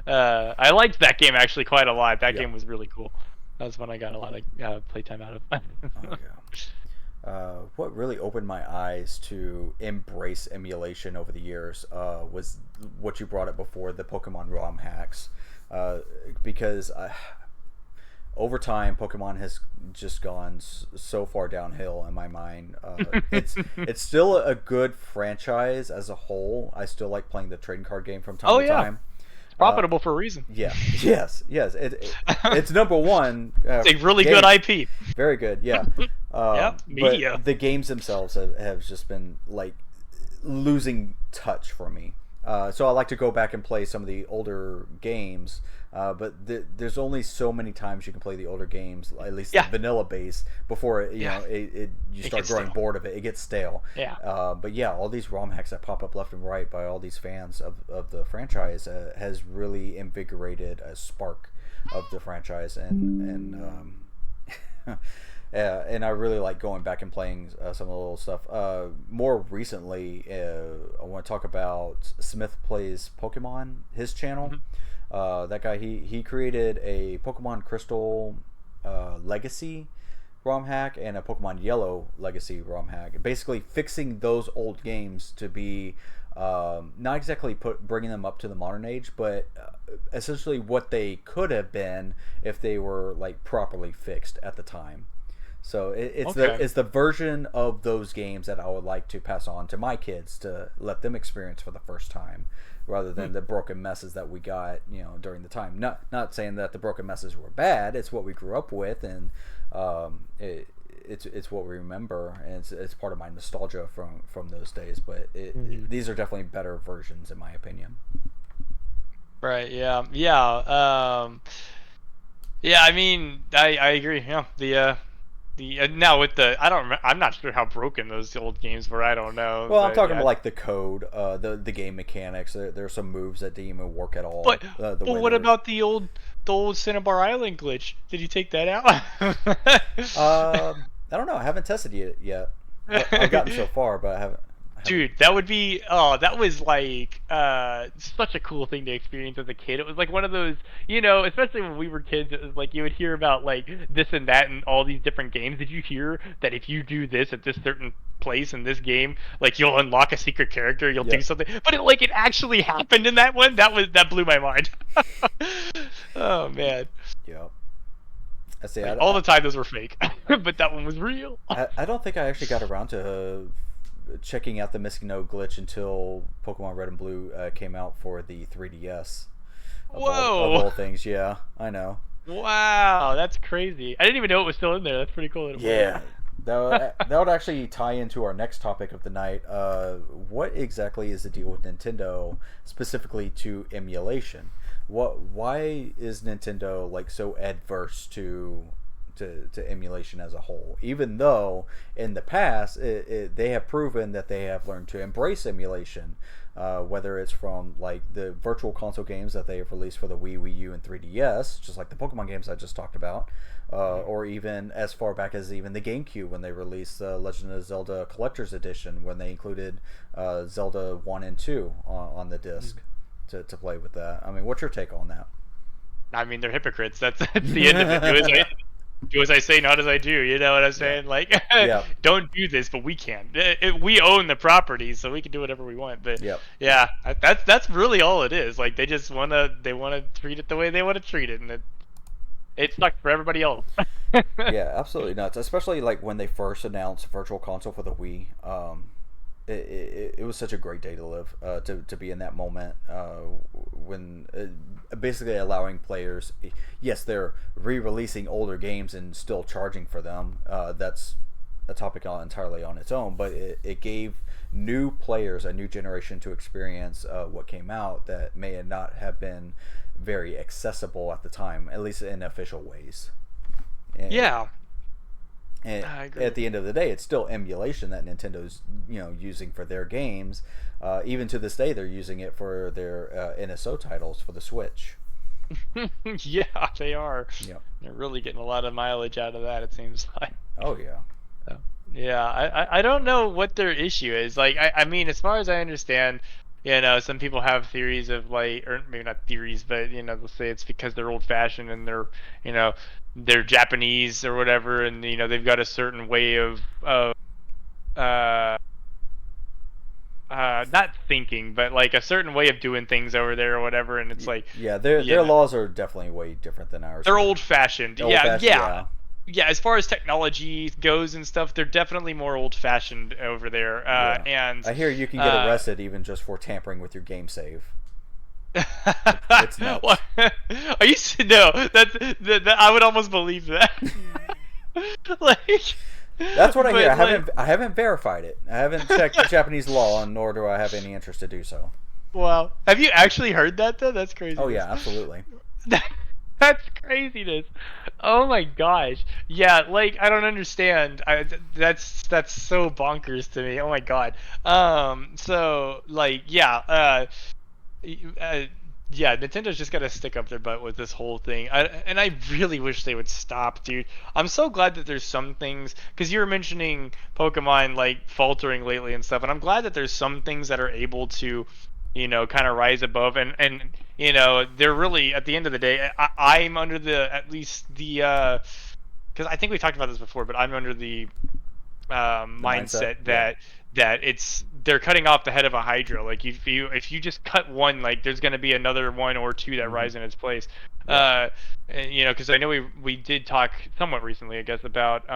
I liked that game actually quite a lot. That Yeah. game was really cool. That's when I got a lot of playtime out of. Oh yeah. What really opened my eyes to embrace emulation over the years was what you brought up before, the Pokemon ROM hacks, because over time Pokemon has just gone so far downhill in my mind. It's still a good franchise as a whole. I still like playing the trading card game from time to time. It's profitable for a reason. Yeah. Yes. It's number one. It's a really game. good IP. Very good, yeah. Yep, media. But the games themselves have just been like losing touch for me. So I like to go back and play some of the older games, but there's only so many times you can play the older games, at least the vanilla base, before you start growing bored of it. It gets stale. Yeah. But yeah, all these ROM hacks that pop up left and right by all these fans of the franchise has really invigorated a spark of the franchise, and and I really like going back and playing some of the little stuff. More recently, I want to talk about Smith Plays Pokemon, his channel. That guy, he created a Pokemon Crystal Legacy ROM hack and a Pokemon Yellow Legacy ROM hack. Basically fixing those old games to be not exactly bringing them up to the modern age, but essentially what they could have been if they were like properly fixed at the time. So it's the version of those games that I would like to pass on to my kids to let them experience for the first time, rather than the broken messes that we got, during the time. Not saying that the broken messes were bad. It's what we grew up with, and it's what we remember, and it's part of my nostalgia from those days. But these are definitely better versions, in my opinion. Right. Yeah. Yeah. Yeah. I mean, I agree. Yeah. Now with I'm not sure how broken those old games were. I don't know. Well, I'm talking about like the code, the game mechanics. There are some moves that didn't even work at all. But what about the old Cinnabar Island glitch? Did you take that out? I don't know. I haven't tested it yet. I've gotten so far, but I haven't. Dude, that was like such a cool thing to experience as a kid. It was like one of those, especially when we were kids, it was like you would hear about like this and that and all these different games. Did you hear that if you do this at this certain place in this game, like you'll unlock a secret character, you'll do something? But it actually happened in that one. That blew my mind. Oh man. Yeah. I see. All the time those were fake, but that one was real. I don't think I actually got around to checking out the missing node glitch until Pokemon Red and Blue came out for the 3DS. Of all things, yeah, I know. Wow, that's crazy. I didn't even know it was still in there. That's pretty cool. Yeah, that would actually tie into our next topic of the night. What exactly is the deal with Nintendo, specifically to emulation? Why is Nintendo like so adverse to emulation as a whole, even though in the past they have proven that they have learned to embrace emulation, whether it's from like the virtual console games that they have released for the Wii U, and 3DS, just like the Pokemon games I just talked about, or even as far back as even the GameCube when they released the Legend of Zelda Collector's Edition, when they included Zelda 1 and 2 on the disc to play with that. I mean, what's your take on that? I mean, they're hypocrites. That's the end of it. Do as I say, not as I do. You know what I'm saying? Like, don't do this, but we can. We own the property, so we can do whatever we want. But yeah, that's really all it is. Like, they just wanna treat it the way they want to treat it, and it sucks for everybody else. Yeah, absolutely nuts. Especially like when they first announced Virtual Console for the Wii. It was such a great day to live, to be in that moment, when basically allowing players, yes, they're re-releasing older games and still charging for them. That's a topic entirely on its own, but it gave new players a new generation to experience what came out that may not have been very accessible at the time, at least in official ways. And, and at the end of the day, it's still emulation that Nintendo's using for their games. Even to this day, they're using it for their NSO titles for the Switch. Yeah, they are. Yeah, they're really getting a lot of mileage out of that, it seems like. Oh yeah. Yeah, I don't know what their issue is. Like, I mean, as far as I understand, some people have theories of like, or maybe not theories, but they'll say it's because they're old-fashioned and they're Japanese or whatever, and they've got a certain way of not thinking, but like a certain way of doing things over there or whatever, and it's like their laws are definitely way different than ours. They're old-fashioned. Yeah, as far as technology goes and stuff, they're definitely more old-fashioned over there. And I hear you can get arrested even just for tampering with your game save. It's nuts. What? Are you? No, I would almost believe that. Like, That's what I hear. But like, I haven't verified it. I haven't checked Japanese law, and nor do I have any interest to do so. wow, have you actually heard that though? That's Oh craziness. yeah, absolutely. That's craziness. Oh my gosh. Yeah, like I don't understand. That's so bonkers to me. Oh my god. So like yeah, uh yeah, Nintendo's just gotta stick up their butt with this whole thing. And I really wish they would stop, dude. I'm so glad that there's some things, because you were mentioning Pokemon like faltering lately and stuff, and I'm glad that there's some things that are able to, kind of rise above, and they're really at the end of the day, I'm under the at least the because I think we talked about this before, but I'm under the The mindset. mindset Yeah. that they're cutting off the head of a hydra. Like if you just cut one, like there's going to be another one or two that Hmm. rise in its place. Yeah. And, because I know we did talk somewhat recently, I guess, about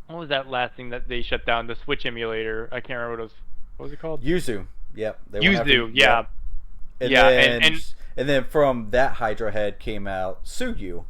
what was that last thing that they shut down? The Switch emulator. I can't remember what was it called? Yuzu. Yep. They went after. Yuzu. Yeah. Yep. And Yeah. And then and then from that Hydra head came out Suyu.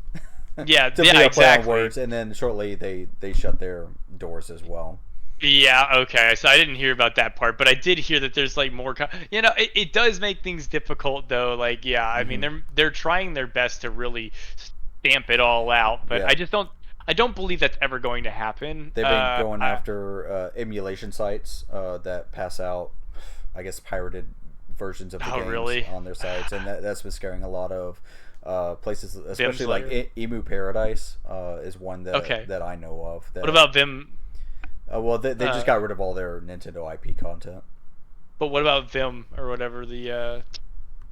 yeah. To Yeah. be a play on Exactly. words, and then shortly they shut their doors as well. Yeah, okay. So I didn't hear about that part, but I did hear that there's like more. It does make things difficult though. Like, yeah, I mean Hmm. they're trying their best to really stamp it all out, but Yeah. I don't believe that's ever going to happen. They've been going after emulation sites that pass out, I guess, pirated versions of the Oh, games really? on their sites, and that's been scaring a lot of places, Vim especially like Slayer. Emu Paradise is one Okay. that I know of. What That about Vim? well, they just Uh, got rid of all their Nintendo IP content. but what about Vim or whatever the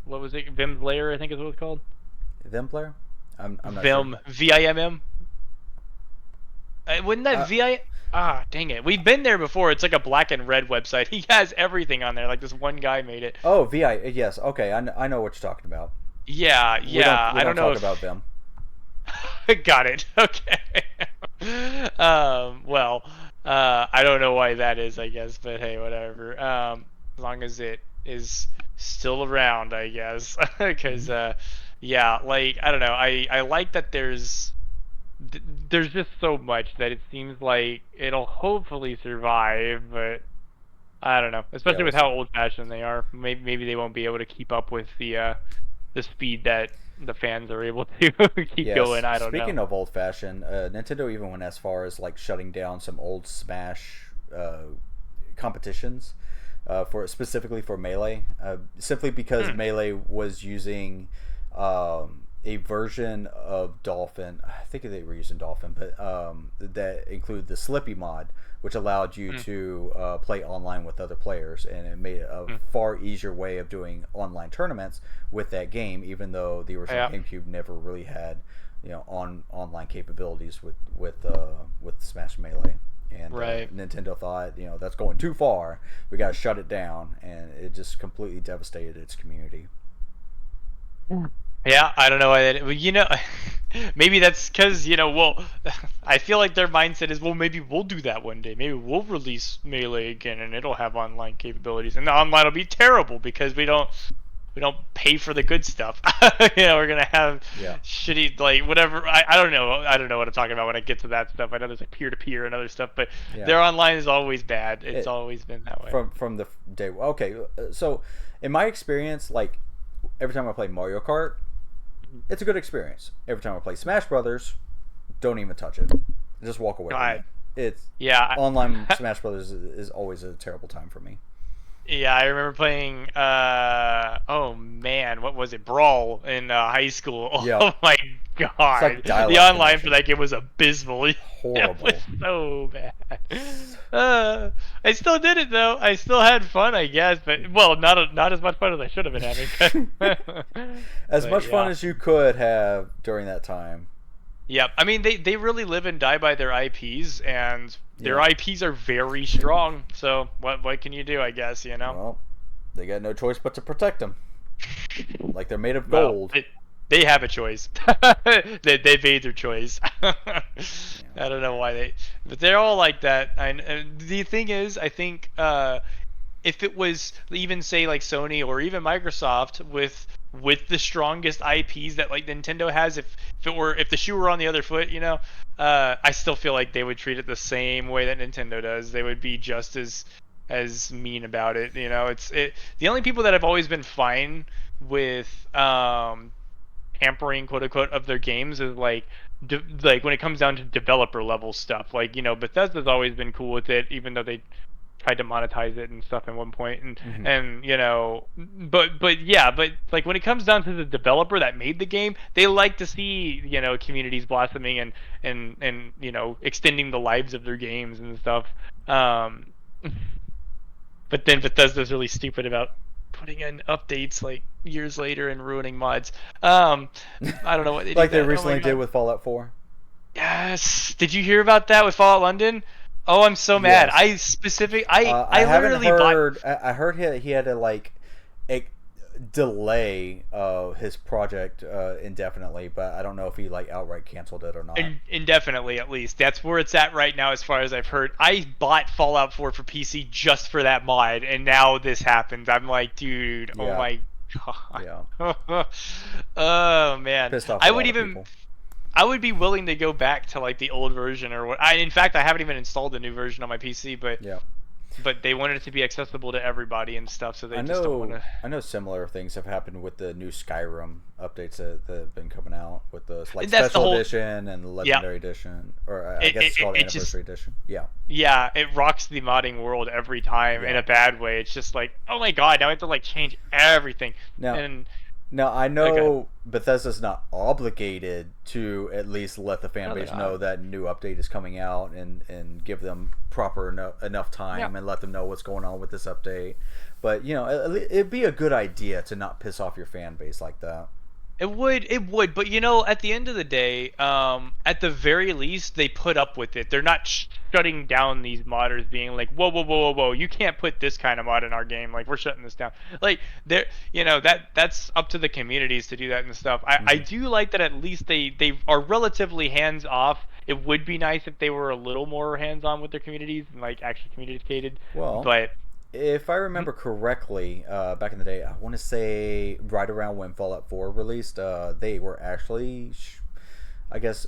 what was it? Vim's Lair, I think is what it's called. Them player, I'm not sure. Vim, Vimm. Wouldn't that Uh, Vi? Ah, dang it. We've been there before. It's like a black and red website. He has everything on there. Like this one guy made it. oh, VI, yes, okay, I know what you're talking about. Yeah, yeah. We I don't don't know talk if about them. got it. Okay. Well, I don't know why that is, I guess, but hey, whatever. As long as it is still around, I guess. Because, Mhm. yeah, like I don't know. I like that there's just so much that it seems like it'll hopefully survive, but I don't know. Yeah, Especially we'll with see. how old-fashioned they are. Maybe they won't be able to keep up with the speed that the fans are able to keep Yes. going. I don't know. Speaking of old fashioned, Nintendo even went as far as like shutting down some old Smash competitions for specifically for Melee, simply because Hmm. Melee was using a version of Dolphin. I think they were using Dolphin, but that included the Slippy mod, which allowed you Hmm. to play online with other players, and it made it a Hmm. far easier way of doing online tournaments with that game. Even though the original Yeah. GameCube never really had, online capabilities with Smash Melee. And Right. Nintendo thought, that's going too far. We got to shut it down, and it just completely devastated its community. Yeah, I don't know why that. Well, maybe that's because well, I feel like their mindset is, well, maybe we'll do that one day. Maybe we'll release Melee again, and it'll have online capabilities, and the online will be terrible because we don't pay for the good stuff. We're gonna have Yeah. shitty like whatever. I don't know. I don't know what I'm talking about when I get to that stuff. I know there's like peer to peer and other stuff, but Yeah. their online is always bad. It's It, always been that way. from the day. Okay, so in my experience, like every time I play Mario Kart, it's a good experience. Every time I play Smash Brothers, don't even touch it. Just walk away from God, it. It's yeah. online Smash Brothers is always a terrible time for me. Yeah, I remember playing. Oh man, what was it? Brawl in high school. Yep. Oh my It's god, like the dial-up online for connection. that game was abysmal. It was Horrible. so bad. I still did it though. I still had fun, I guess, but well, not as much fun as I should have been having. As But much fun yeah. as you could have during that time. Yep. I mean, they really live and die by their IPs, and their Yeah. IPs are very strong. So what can you do? I guess Well, they got no choice but to protect them. Like they're made of Well, gold. they have a choice. They've made their choice. I don't know why but they're all like that. And the thing is, I think if it was even say like Sony or even Microsoft with with the strongest IPs that like Nintendo has. If the shoe were on the other foot, I still feel like they would treat it the same way that Nintendo does. They would be just as mean about it. The only people that have always been fine with hampering, quote unquote, of their games is like when it comes down to developer level stuff. Like Bethesda's always been cool with it, even though they tried to monetize it and stuff at one point, and but yeah, but like when it comes down to the developer that made the game, they like to see communities blossoming and extending the lives of their games and stuff. But then Bethesda's really stupid about putting in updates like years later and ruining mods. I don't know what they Like do they that. recently did with Fallout 4. Yes. Did you hear about that with Fallout London? Oh, I'm so mad. Yes. I haven't literally heard. I heard he had to like delay his project indefinitely, but I don't know if he like outright canceled it or not. Indefinitely, at least. That's where it's at right now, as far as I've heard. I bought Fallout 4 for PC just for that mod, and now this happens. I'm like, dude, Yeah. oh my god. Yeah. Oh man. Pissed off I a would lot of even. people. I would be willing to go back to like the old version or what. In fact, I haven't even installed the new version on my PC, but Yeah. but they wanted it to be accessible to everybody and stuff, so they just don't want to. I know similar things have happened with the new Skyrim updates that have been coming out with the like That's the special whole- edition and legendary edition, or I guess it's called anniversary edition. Yeah. Yeah, it rocks the modding world every time in a bad way. It's just like, oh my god, now I have to like change everything. Now I know Bethesda's not obligated to at least let the fan base know that new update is coming out and give them proper enough time and let them know what's going on with this update. But it'd be a good idea to not piss off your fan base like that. It would, but at the end of the day, at the very least, they put up with it. They're not shutting down these modders, being like, whoa, whoa, whoa, whoa, whoa, you can't put this kind of mod in our game. Like, we're shutting this down. Like, that's up to the communities to do that and stuff. I do like that at least they are relatively hands off. It would be nice if they were a little more hands on with their communities and like actually communicated. Well, but if I remember correctly, back in the day, I want to say right around when Fallout 4 released, they were actually, I guess,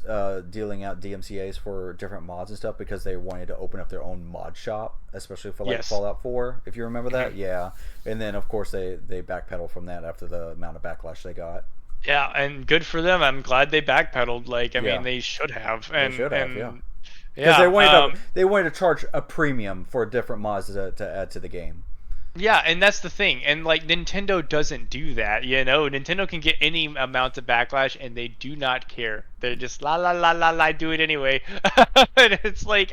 dealing out DMCA's for different mods and stuff because they wanted to open up their own mod shop, especially for like Fallout 4, if you remember that. Yeah. And then, of course, they backpedaled from that after the amount of backlash they got. Yeah, and good for them. I'm glad they backpedaled. Like, I mean, they should have. And, they should have, yeah. Because they wanted to charge a premium for different mods to add to the game. Yeah, and that's the thing. And like Nintendo doesn't do that, Nintendo can get any amount of backlash and they do not care. They're just la la la la la do it anyway. And it's like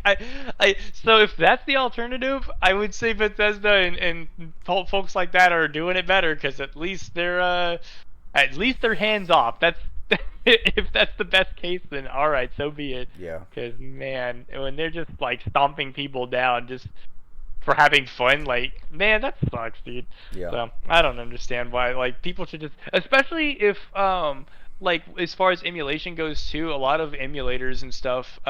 so if that's the alternative, I would say Bethesda and folks like that are doing it better because at least they're hands off. That's if that's the best case, then all right, so be it. Yeah. Because man, when they're just like stomping people down just for having fun, like, man, that sucks, dude. Yeah. So I don't understand why like people should just, especially if like as far as emulation goes too, a lot of emulators and stuff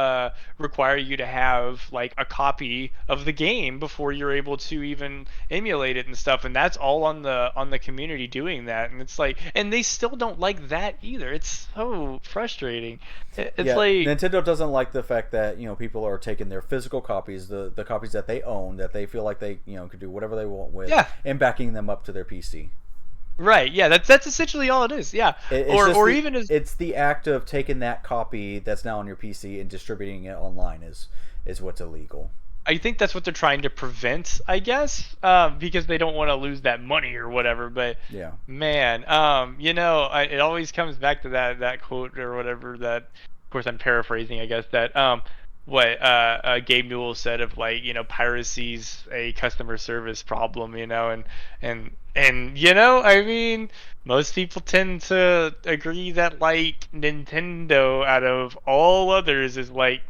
require you to have like a copy of the game before you're able to even emulate it and stuff, and that's all on the community doing that, and it's like, and they still don't like that either. It's so frustrating. It's like Nintendo doesn't like the fact that people are taking their physical copies, the copies that they own, that they feel like they could do whatever they want with, and backing them up to their PC. Right, yeah, that's essentially all it is, yeah. It's the act of taking that copy that's now on your PC and distributing it online is what's illegal. I think that's what they're trying to prevent, I guess, because they don't want to lose that money or whatever. But yeah, man, it always comes back to that quote or whatever that, of course, I'm paraphrasing, I guess, that what Gabe Newell said of like piracy's a customer service problem, and I mean, most people tend to agree that like Nintendo out of all others is like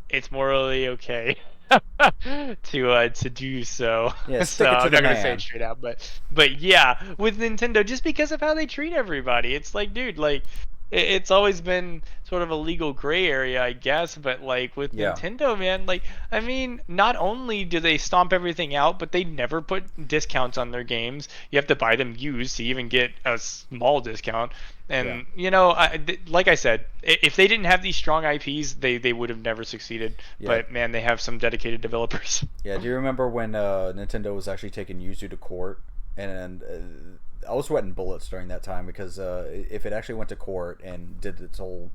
it's morally okay to do so. Yeah, so I'm not gonna say it straight out, but yeah, with Nintendo, just because of how they treat everybody, it's like, dude, like it's always been sort of a legal gray area, I guess. But like with Yeah, Nintendo, man, like I mean, not only do they stomp everything out, but they never put discounts on their games. You have to buy them used to even get a small discount. yeah, And like I said, if they didn't have these strong IPs, they would have never succeeded. yeah, But man, they have some dedicated developers. yeah. Do you remember when Nintendo was actually taking Yuzu to court, and I was sweating bullets during that time because if it actually went to court and did its whole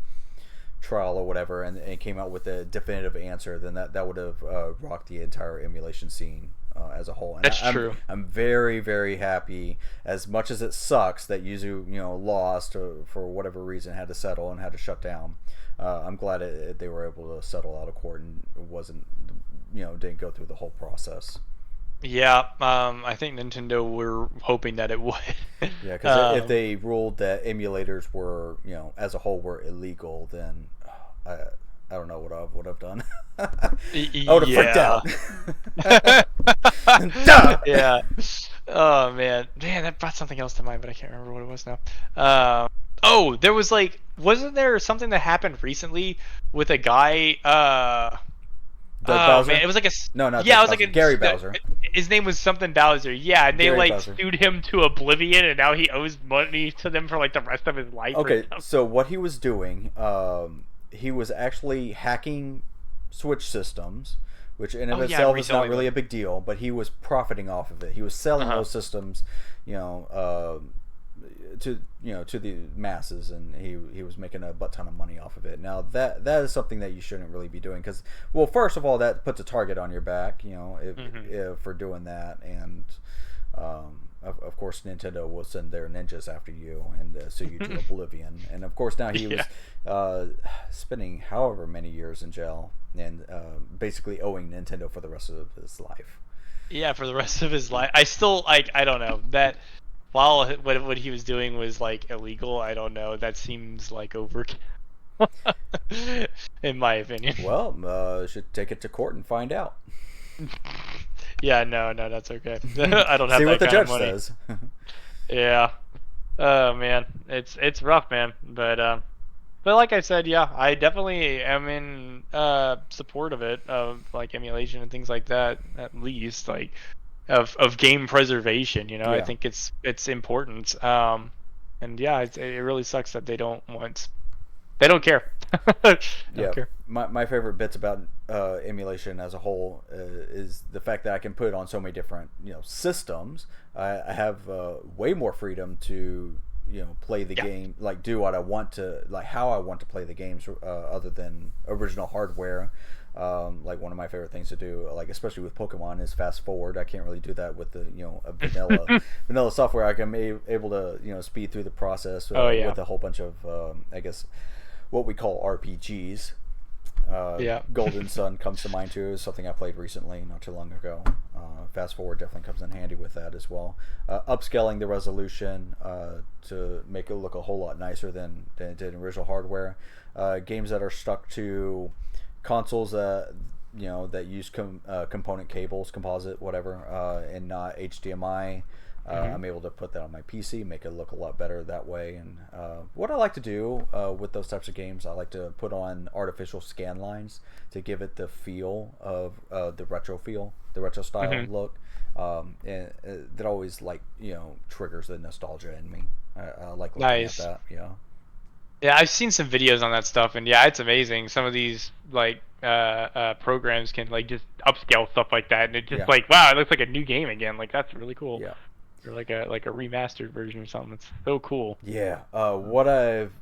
trial or whatever, and it came out with a definitive answer, then that would have rocked the entire emulation scene as a whole. And That's true. I'm very very happy. As much as it sucks that Yuzu lost or for whatever reason had to settle and had to shut down, I'm glad they were able to settle out of court and it wasn't didn't go through the whole process. Yeah, I think Nintendo were hoping that it would. Yeah, because if they ruled that emulators were, as a whole were illegal, then I, I don't know what I would have done. I would have freaked out. Duh! Yeah. Oh man, that brought something else to mind, but I can't remember what it was now. Oh, there was like, wasn't there something that happened recently with a guy? Doug Oh Bowser? man, it was like a No, not yeah, Doug it was like Bowser. a Gary Bowser. his name was something Bowser. Yeah, and they Gary like Bowser. sued him to oblivion, and now he owes money to them for like the rest of his life. Okay, Or something. so what he was doing, he was actually hacking Switch systems, which in of Oh yeah, itself is not reselling really them. a big deal, but he was profiting off of it. He was selling Uh-huh. those systems, you know, to the masses, and he was making a butt ton of money off of it. Now that is something that you shouldn't really be doing because, well, first of all, that puts a target on your back, if for doing that, and of course Nintendo will send their ninjas after you and sue you to oblivion. And of course now he Yeah. was spending however many years in jail and basically owing Nintendo for the rest of his life. Yeah, for the rest of his life. I still like I don't know that while what he was doing was like illegal, I don't know. That seems like overkill, in my opinion. Well, should take it to court and find out. Yeah, no, that's okay. I don't have See what that the kind of judge money. says. Yeah. Oh man, it's rough, man. But like I said, yeah, I definitely am in support of it, of like emulation and things like that. At least like of game preservation. I Yeah. think it's important. And yeah, it really sucks that they don't want, they don't care. They Yeah, don't care. my favorite bits about emulation as a whole is the fact that I can put it on so many different systems. I have way more freedom to play the Yeah. game, like do what I want to, like how I want to play the games, other than original hardware. Like one of my favorite things to do, like especially with Pokemon, is fast forward. I can't really do that with the a vanilla software. I can be able to speed through the process Oh yeah. with a whole bunch of I guess what we call RPGs. Yeah. Golden Sun comes to mind too. Is something I played recently, not too long ago. Fast forward definitely comes in handy with that as well. Upscaling the resolution to make it look a whole lot nicer than it did in original hardware. Games that are stuck to consoles that use component cables, composite, whatever, and not HDMI. I'm able to put that on my PC, make it look a lot better that way. And what I like to do with those types of games, I like to put on artificial scan lines to give it the feel of the retro feel, the retro style look. And that always triggers the nostalgia in me. I like looking Nice. at that. Yeah. Yeah, I've seen some videos on that stuff, and yeah, it's amazing. Some of these like programs can like just upscale stuff like that, and it just Yeah. like wow, it looks like a new game again. Like that's really cool. Yeah. Or like a remastered version or something. It's so cool. Yeah. What I've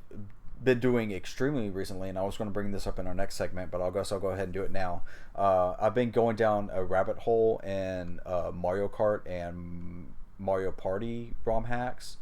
been doing extremely recently, and I was going to bring this up in our next segment, but I'll go ahead and do it now. I've been going down a rabbit hole in Mario Kart and Mario Party ROM hacks.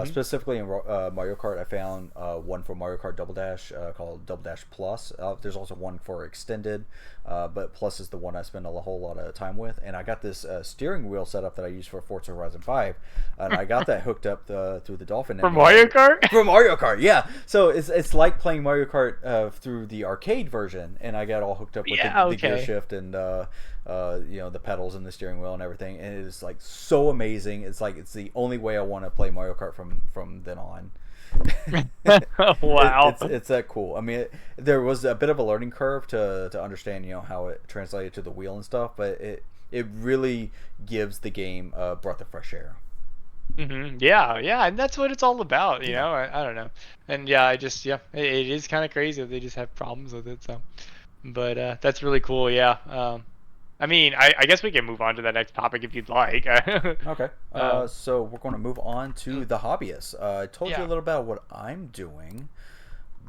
Specifically in Mario Kart, I found one for Mario Kart Double Dash called Double Dash Plus. There's also one for Extended, but Plus is the one I spend a whole lot of time with. And I got this steering wheel setup that I use for Forza Horizon 5, and I got that hooked up through the Dolphin For Mario emulator. Kart? For Mario Kart, yeah. So it's like playing Mario Kart through the arcade version, and I got all hooked up with Yeah, the gear okay. shift and the pedals and the steering wheel and everything, and it is like so amazing. It's like it's the only way I want to play Mario Kart from then on. Wow. It's that cool. I mean, there was a bit of a learning curve to understand, how it translated to the wheel and stuff, but it really gives the game a breath of fresh air. Yeah, yeah, and that's what it's all about, you Yeah. know. I don't know, and yeah, it is kind of crazy that they just have problems with it. So, but that's really cool. Yeah. I mean, I guess we can move on to the next topic if you'd like. Okay. um, So we're going to move on to the hobbyist. I told you a yeah. little about what I'm doing.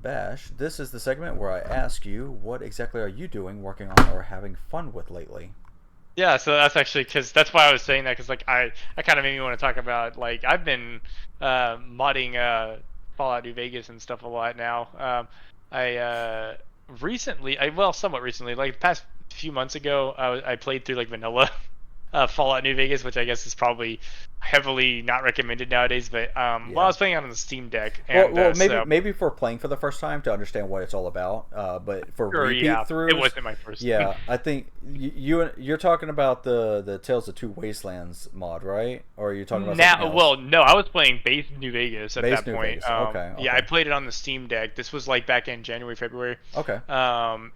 Bash, this is the segment where I ask you what exactly are you doing, working on, or having fun with lately. Yeah, so that's actually because that's why I was saying that because like I kind of made me want to talk about like I've been modding Fallout New Vegas and stuff a lot now. I recently, well, somewhat recently, like the past few months ago, I played through like vanilla Fallout New Vegas, which I guess is probably heavily not recommended nowadays. But well, I Yeah. was playing on the Steam Deck, Well, and maybe so maybe for playing for the first time to understand what it's all about. But for sure, repeat yeah, it throughs, wasn't my first. yeah, I think you're talking about the Tales of Two Wastelands mod, right? Or are you talking about something Now, else? well, no, I was playing base New Vegas at Base that New point. Vegas. Okay, Yeah, I okay, played it on the Steam Deck. This was like back in January, February. okay.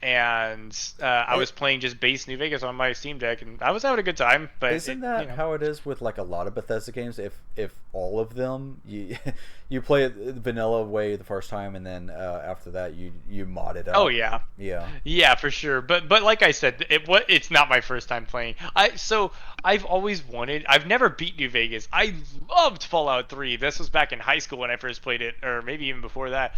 And I was It, playing just base New Vegas on my Steam Deck, and I was having a good time. But Isn't that it. how it is with like a lot of Bethesda games? If all of them you you play it the vanilla way the first time, and then after that you mod it Oh up. yeah, Yeah. yeah, for sure. But like I said, it's not my first time playing. I've always wanted. I've never beat New Vegas. I loved Fallout 3. This was back in high school when I first played it, or maybe even before that.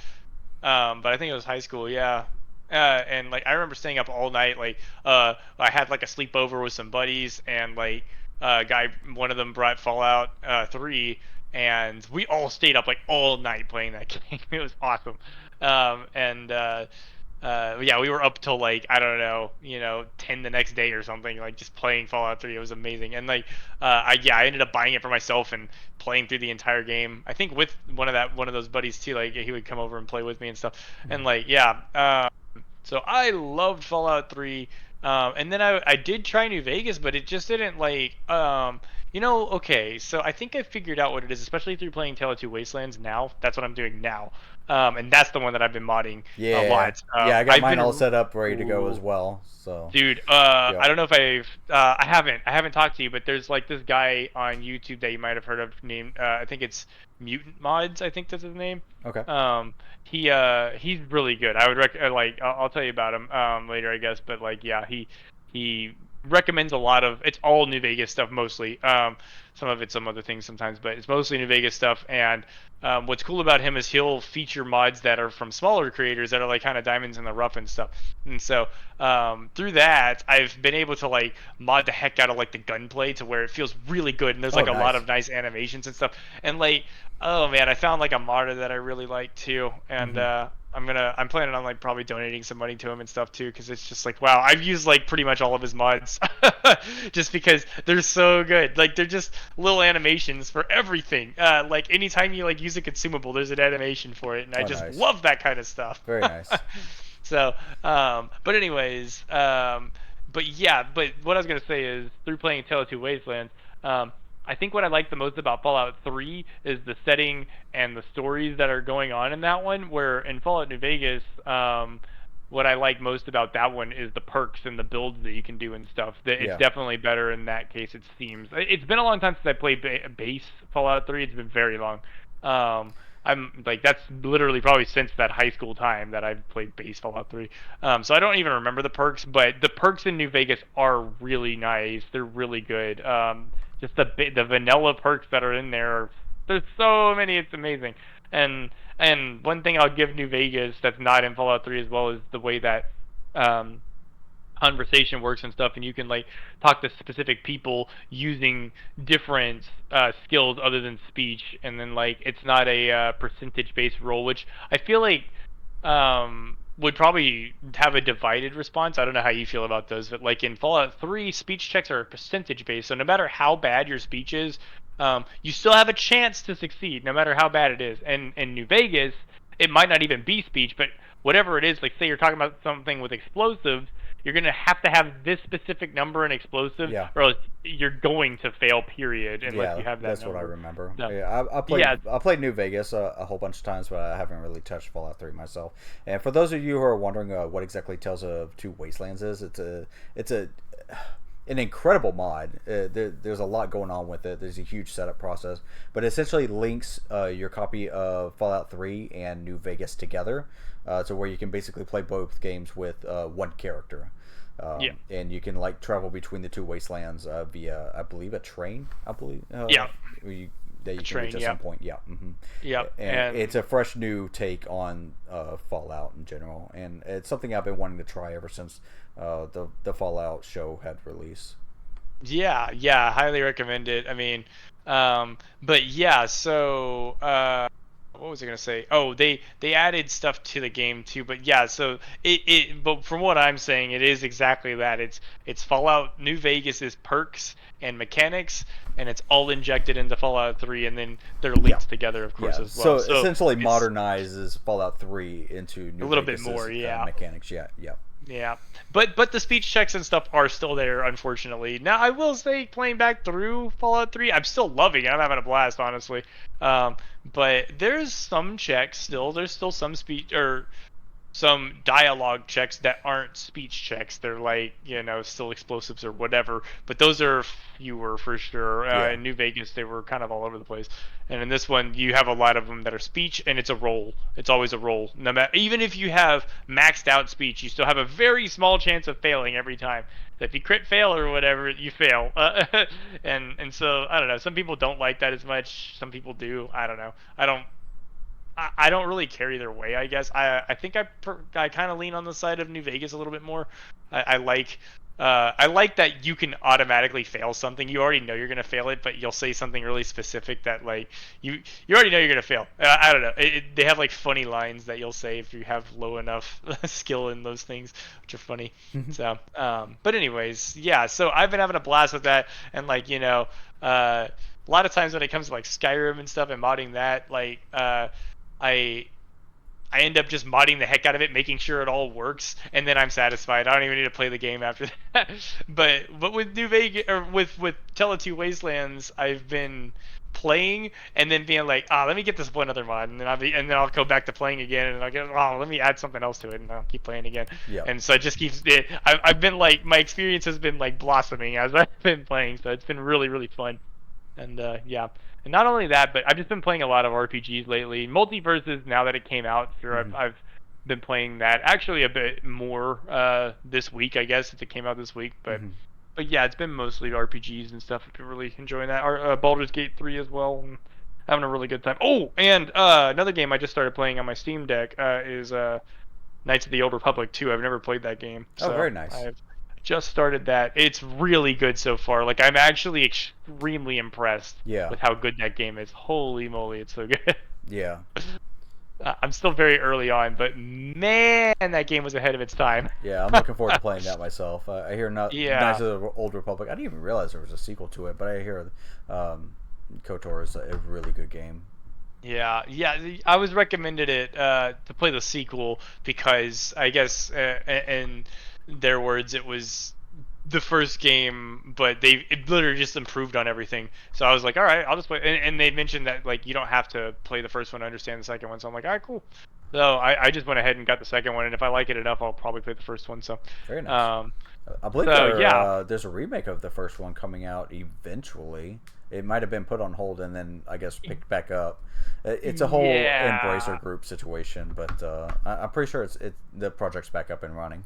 But I think it was high school, yeah. And like I remember staying up all night. Like I had like a sleepover with some buddies, and like guy, one of them brought Fallout 3, and we all stayed up like all night playing that game. It was awesome. And yeah, we were up till like I don't know, 10 the next day or something, like just playing Fallout 3. It was amazing, and like I ended up buying it for myself and playing through the entire game. I think with one of those buddies too. Like he would come over and play with me and stuff, and Mhm. like yeah. So I loved Fallout 3. And then I did try New Vegas, but it just didn't like okay, so I think I figured out what it is, especially through playing Tale of Two Wastelands now. That's what I'm doing now. And that's the one that I've been modding a Yeah. lot. Yeah, I got I've mine all been set up ready to go as ooh, well. So, dude, I yep. don't know if I haven't talked to you, but there's like this guy on YouTube that you might have heard of named, I think it's Mutant Mods, I think that's his name. Okay. Um, he's really good. I would like, I'll tell you about him, later, I guess, but like, yeah, he recommends a lot of, it's all New Vegas stuff mostly. Some of it's some other things sometimes, but it's mostly New Vegas stuff. And what's cool about him is he'll feature mods that are from smaller creators that are like kind of diamonds in the rough and stuff. And so through that, I've been able to like mod the heck out of like the gunplay to where it feels really good, and there's Oh, like a lot nice. of nice animations and stuff. And like, oh man, I found like a modder that I really like too, and Mhm. I'm planning on like probably donating some money to him and stuff too, because it's just like wow, I've used like pretty much all of his mods, just because they're so good. Like they're just little animations for everything. Like anytime you like use a consumable, there's an animation for it, and I Oh, just nice. love that kind of stuff. Very nice. So, but anyways, but yeah, but what I was gonna say is through playing Tale of Two Wastelands, I think what I like the most about Fallout 3 is the setting and the stories that are going on in that one. Where in Fallout New Vegas, what I like most about that one is the perks and the builds that you can do and stuff. That it's Yeah. definitely better in that case. It seems it's been a long time since I played base Fallout 3. It's been very long. I'm like that's literally probably since that high school time that I've played base Fallout 3. So I don't even remember the perks, but the perks in New Vegas are really nice. They're really good. Just the vanilla perks that are in there. There's so many. It's amazing. And and one thing I'll give New Vegas that's not in Fallout 3 as well is the way that um, conversation works and stuff, and you can like talk to specific people using different skills other than speech, and then like it's not a percentage based role, which I feel like would probably have a divided response. I don't know how you feel about those, but like in Fallout 3, speech checks are percentage based, so no matter how bad your speech is, you still have a chance to succeed, no matter how bad it is. And in New Vegas, it might not even be speech, but whatever it is, like say you're talking about something with explosives, you're gonna have to have this specific number in explosives, Yeah. or else you're going to fail. Period, unless Yeah, you have that that's what I number. remember. So, Yeah, yeah, I played New Vegas a whole bunch of times, but I haven't really touched Fallout 3 myself. And for those of you who are wondering what exactly Tales of Two Wastelands is, it's a an incredible mod. There's a lot going on with it. There's a huge setup process, but it essentially links your copy of Fallout 3 and New Vegas together, to where you can basically play both games with one character. yeah, And you can like travel between the two wastelands via, I believe, a train. I believe. yeah. That you A can reach train, at yeah, some point. Yeah. yeah, And it's a fresh new take on Fallout in general, and it's something I've been wanting to try ever since the Fallout show had released. yeah, yeah. Highly recommend it. I mean, but yeah. So, what was I gonna say? Oh, they added stuff to the game too. But yeah, so but from what I'm saying, it is exactly that. It's Fallout New Vegas's perks and mechanics, and it's all injected into Fallout 3, and then they're Yeah. linked together, of course, Yeah. as well. So So essentially it's modernizes Fallout 3 into a New little bit Vegas's more, yeah. mechanics. Yeah. Yeah. Yeah, but the speech checks and stuff are still there, unfortunately. Now I will say, playing back through Fallout 3, I'm still loving it. I'm having a blast, honestly. But there's some checks still. There's still some speech or some dialogue checks that aren't speech checks. They're like, still explosives or whatever. But those are fewer for sure. Yeah. In New Vegas, they were kind of all over the place. And in this one, you have a lot of them that are speech, and it's a roll. It's always a roll. No matter, even if you have maxed out speech, you still have a very small chance of failing every time. So if you crit fail or whatever, you fail. And so I don't know. Some people don't like that as much. Some people do. I don't know. I don't really care either way. I guess I think I kind of lean on the side of New Vegas a little bit more. I like I like that you can automatically fail something. You already know you're gonna fail it, but you'll say something really specific that like you already know you're gonna fail. I don't know. They have like funny lines that you'll say if you have low enough skill in those things, which are funny. So but anyways, yeah. So I've been having a blast with that, and like a lot of times when it comes to like Skyrim and stuff and modding that, like I I end up just modding the heck out of it, making sure it all works, and then I'm satisfied. I don't even need to play the game after that. But with New Vegas or with Tele2 Wastelands, I've been playing and then being like, let me get this one other mod, and then I'll go back to playing again, and I'll get, let me add something else to it, and I'll keep playing again. Yeah. And so it just keeps. I've been like, my experience has been like blossoming as I've been playing, so it's been really really fun. And yeah, and not only that, but I've just been playing a lot of RPGs lately. MultiVersus, now that it came out, sure, I've been playing that actually a bit more this week, I guess, since it came out this week. But yeah, it's been mostly RPGs and stuff. I've been really enjoying that. Baldur's Gate 3 as well. And having a really good time. Oh, and another game I just started playing on my Steam Deck is Knights of the Old Republic 2. I've never played that game. Oh, very nice. I've just started that. It's really good so far. Like, I'm actually extremely impressed with how good that game is. Holy moly, it's so good. Yeah. I'm still very early on, but man, that game was ahead of its time. Yeah, I'm looking forward to playing that myself. I hear Knights of the Old Republic. I didn't even realize there was a sequel to it, but I hear KOTOR is a really good game. Yeah, I was recommended it to play the sequel because I guess, in their words, it was the first game, but it literally just improved on everything. So I was like, all right, I'll just play. And they mentioned that like you don't have to play the first one to understand the second one. So I'm like, all right, cool. So I just went ahead and got the second one, and if I like it enough, I'll probably play the first one. So very nice. I believe there's a remake of the first one coming out eventually. It might have been put on hold and then I guess picked back up. It's a whole Embracer Group situation, but I'm pretty sure the project's back up and running.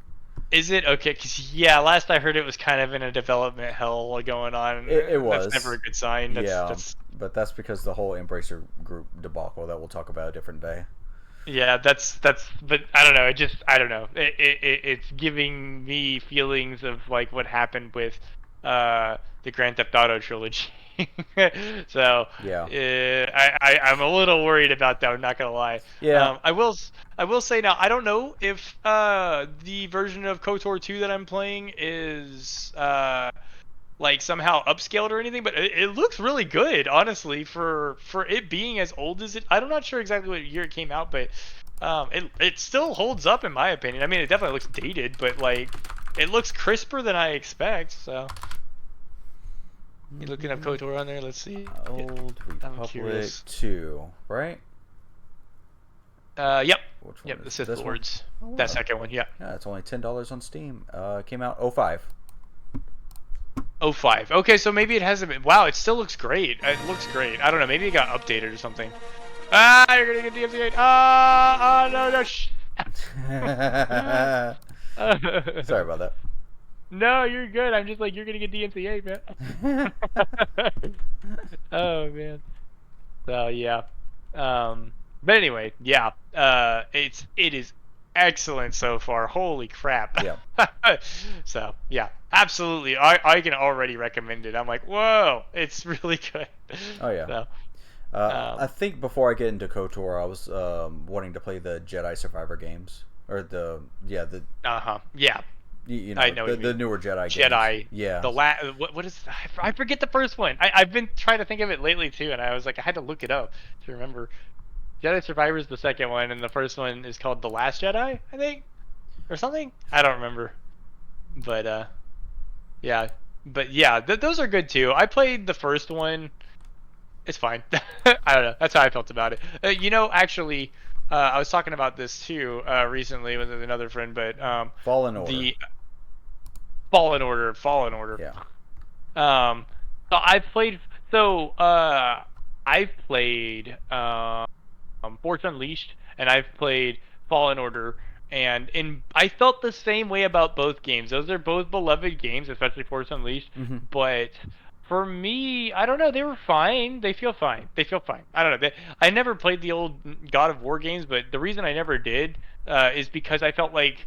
Is it? Okay, because last I heard it was kind of in a development hell going on. It was. That's never a good sign. But that's because the whole Embracer Group debacle that we'll talk about a different day. Yeah, that's. But I don't know. I don't know. It's giving me feelings of like what happened with the Grand Theft Auto trilogy. So I'm a little worried about that. I'm not gonna lie. Yeah. I will say now, I don't know if the version of KOTOR 2 that I'm playing is like somehow upscaled or anything, but it looks really good, honestly, for it being as old as it. I'm not sure exactly what year it came out, but it still holds up in my opinion. I mean, it definitely looks dated, but like it looks crisper than I expect. So you looking up KOTOR on there? Let's see. Old I'm Republic curious. 2, right? Yep. Which one Yep, is the Sith this Lords. one? Oh, That wow. second one, yeah. Yeah, it's only $10 on Steam. Came out 05. 05. Okay, so maybe it hasn't been. Wow, it still looks great. It looks great. I don't know. Maybe it got updated or something. Ah, you're gonna get DMCA. Ah, no, no, shh. Sorry about that. No, you're good. I'm just like, you're gonna get DMCA, man. Oh man. So yeah. But anyway, yeah. It is excellent so far. Holy crap. Yeah. So yeah, absolutely. I can already recommend it. I'm like, whoa, it's really good. Oh yeah. So I think before I get into KOTOR, I was wanting to play the Jedi Survivor games, or the yeah. you I know know what you the mean. newer Jedi Jedi. games. Yeah. The what is I forget the first one. I've been trying to think of it lately too, and I was like, I had to look it up to remember. Jedi Survivor is the second one, and the first one is called The Last Jedi, I think, or something. I don't remember, but yeah, those are good too. I played the first one. It's fine. I don't know. That's how I felt about it. Actually, I was talking about this too recently with another friend, but Fallen Order. the Fallen Order, Fallen Order. Yeah. So I've played. So I've played Force Unleashed, and I've played Fallen Order, and I felt the same way about both games. Those are both beloved games, especially Force Unleashed. Mm-hmm. But for me, I don't know. They were fine. They feel fine. They feel fine. I don't know. I never played the old God of War games, but the reason I never did is because I felt like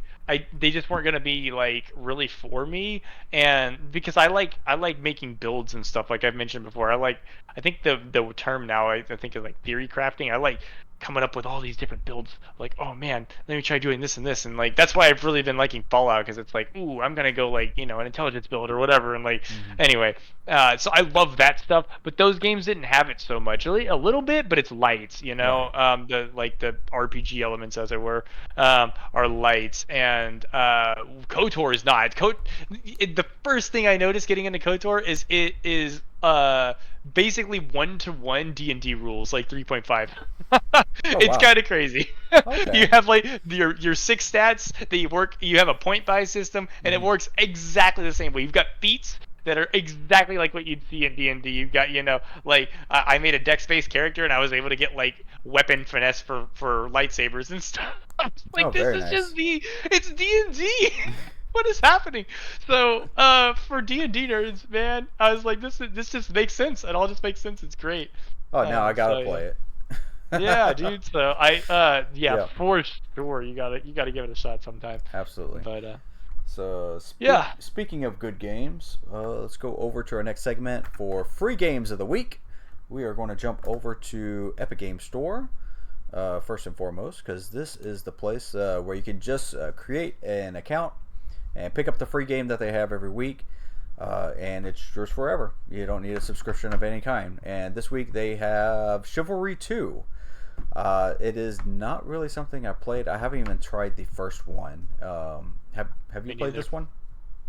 they just weren't gonna be like really for me, and because I like making builds and stuff like I've mentioned before. I think the term now I think is like theory crafting. I like coming up with all these different builds, like, oh man, let me try doing this and this, and like that's why I've really been liking Fallout, because it's like, ooh, I'm gonna go like an intelligence build or whatever, and like anyway, so I love that stuff. But those games didn't have it so much, really a little bit, but it's light, Right. the RPG elements, as it were, are light, and KOTOR is not. The first thing I noticed getting into KOTOR is it is basically 1-to-1 D&D rules, like 3.5. Oh It's wow. kind of crazy. You Okay. have like your six stats that you work. You have a point buy system, and it Mm-hmm. works exactly the same way. You've got feats that are exactly like what you'd see in D&D. You've got like I made a dex-based character, and I was able to get like weapon finesse for lightsabers and stuff. Oh, Like, this very is nice. just it's D&D. What is happening? So for D&D nerds, man, I was like, this just makes sense. It all just makes sense. It's great. Oh, now I gotta So yeah. play it. Yeah, dude. So yeah, Yeah, for sure. You gotta give it a shot sometime. absolutely. But So, yeah. speaking of good games, let's go over to our next segment for free games of the week. We are going to jump over to Epic Game Store first and foremost, because this is the place where you can just create an account and pick up the free game that they have every week. And it's yours forever. You don't need a subscription of any kind. And this week they have Chivalry 2. It is not really something I played. I haven't even tried the first one. Have you Me played neither. this one?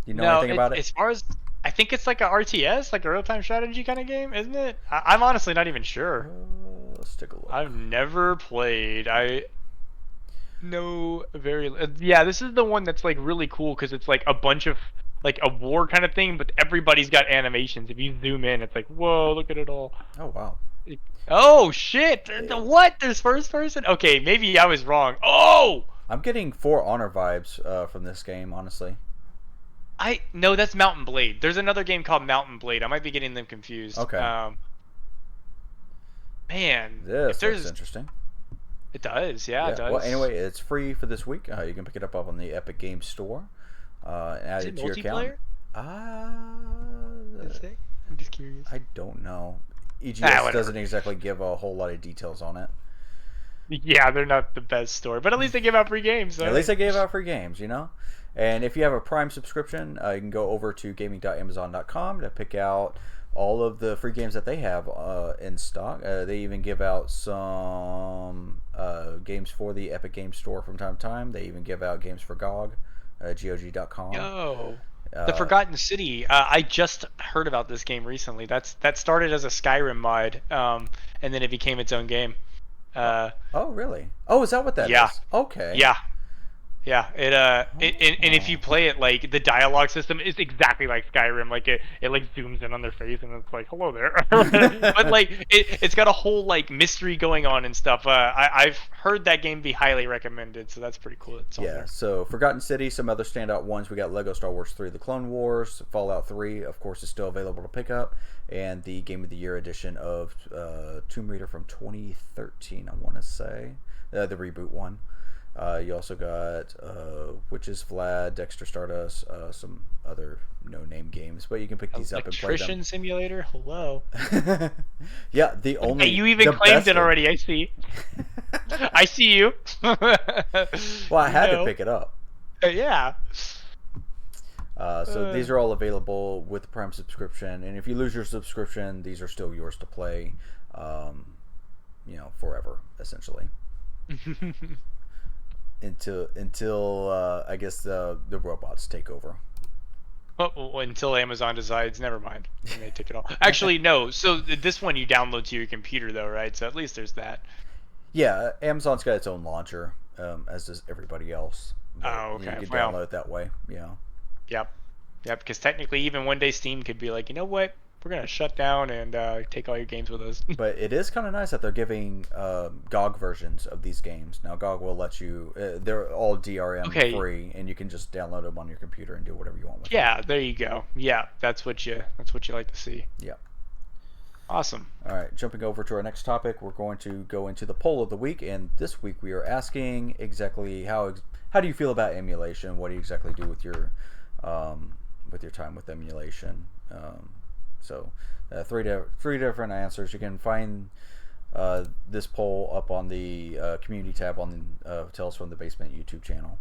You know No, anything about it? as far as I think it's like a RTS, like a real-time strategy kind of game, isn't it? I'm honestly not even sure. Let's take a look. I've never played. I know very. Yeah, this is the one that's like really cool because it's like a bunch of like a war kind of thing, but everybody's got animations. If you zoom in, it's like, whoa, look at it all. Oh wow. Oh shit! Eh, What? There's first person? Okay, maybe I was wrong. Oh! I'm getting For Honor vibes from this game, honestly. No, that's Mountain Blade. There's another game called Mountain Blade. I might be getting them confused. Okay. Man, if This looks there's, interesting. it does. Yeah, it Yeah. Well, does. anyway, it's free for this week. You can pick it up on the Epic Games Store and add Is it it to your account. multiplayer? Uh, Does it say? I'm just curious. I don't know. Ah, EGS whatever. doesn't exactly give a whole lot of details on it. Yeah, they're not the best store, but at least they give out free games. So At least hey. they gave out free games, you know? And if you have a Prime subscription, you can go over to gaming.amazon.com to pick out all of the free games that they have in stock. They even give out some games for the Epic Games Store from time to time. They even give out games for GOG GOG.com. Yo, the Uh, Forgotten City. I just heard about this game recently. That started as a Skyrim mod, and then it became its own game. oh, Uh, oh, really? Oh, is that what that yeah, is? Okay. yeah. Yeah, and if you Oh. play it, like the dialogue system is exactly like Skyrim. Like it like zooms in on their face and it's like hello there. But like it's got a whole like mystery going on and stuff. I've heard that game be highly recommended, so that's pretty cool. It's on Yeah, there. so Forgotten City, some other standout ones. We got Lego Star Wars 3 The Clone Wars, Fallout 3, of course, is still available to pick up, and the Game of the Year edition of Tomb Raider from 2013, I want to say, the reboot one. You also got Witches Vlad, Dexter Stardust, some other no-name games, but you can pick these up and play them. Electrician Simulator. Hello. Yeah, the only Hey, you even the claimed best it already. I see. I see you. Well, I had to pick it up. Yeah. So these are all available with the Prime subscription, and if you lose your subscription, these are still yours to play, forever, essentially. Until I guess the robots take over. Well, until Amazon decides, never mind, and they take it all. Actually, no. So this one you download to your computer, though, right? So at least there's that. Yeah, Amazon's got its own launcher, as does everybody else. But Oh, okay. you can Well, download it that way. Yeah. yep, yep. Because technically, even one day Steam could be like, you know what? We're gonna shut down and take all your games with us. But it is kind of nice that they're giving GOG versions of these games. Now GOG will let you. They're all DRM free, and you can just download them on your computer and do whatever you want with them. Yeah, there you go. Yeah, that's what you like to see. Yeah. Awesome. All right, jumping over to our next topic, we're going to go into the poll of the week, and this week we are asking exactly how do you feel about emulation? What do you exactly do with your time with emulation? So, three different answers. You can find this poll up on the community tab on Tales from the Basement YouTube channel.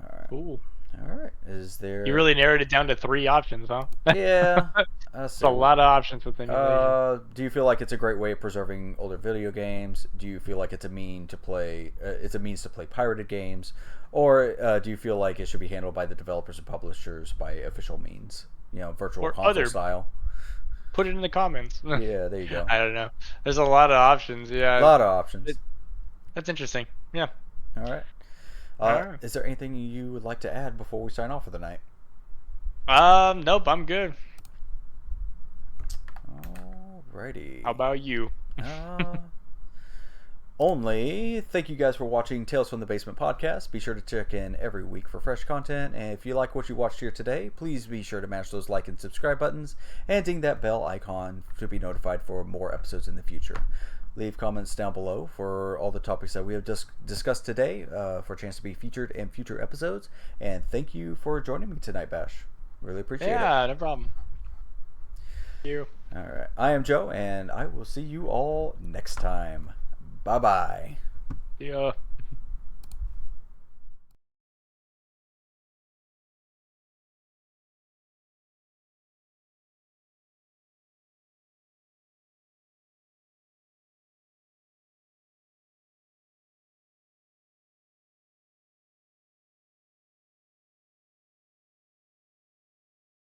All right. Cool. All right. Is there? You really narrowed it down to 3 options, huh? Yeah. It's a lot of options with emulation. Do you feel like it's a great way of preserving older video games? Do you feel like it's a means to play pirated games, or do you feel like it should be handled by the developers and publishers by official means? Virtual console style. Put it in the comments. Yeah, there you go. I don't know. There's a lot of options. Yeah. A lot of options. That's interesting. Yeah. All right. Alright. Is there anything you would like to add before we sign off for the night? Nope. I'm good. Alrighty. How about you? Only thank you guys for watching Tales from the Basement podcast. Be sure to check in every week for fresh content, and if you like what you watched here today, please be sure to mash those like and subscribe buttons and ding that bell icon to be notified for more episodes in the future. Leave comments down below for all the topics that we have discussed today for a chance to be featured in future episodes, and thank you for joining me tonight, Bash. Really appreciate it. Yeah, no problem. Thank you. All right, I am Joe, and I will see you all next time. Bye-bye. Yeah.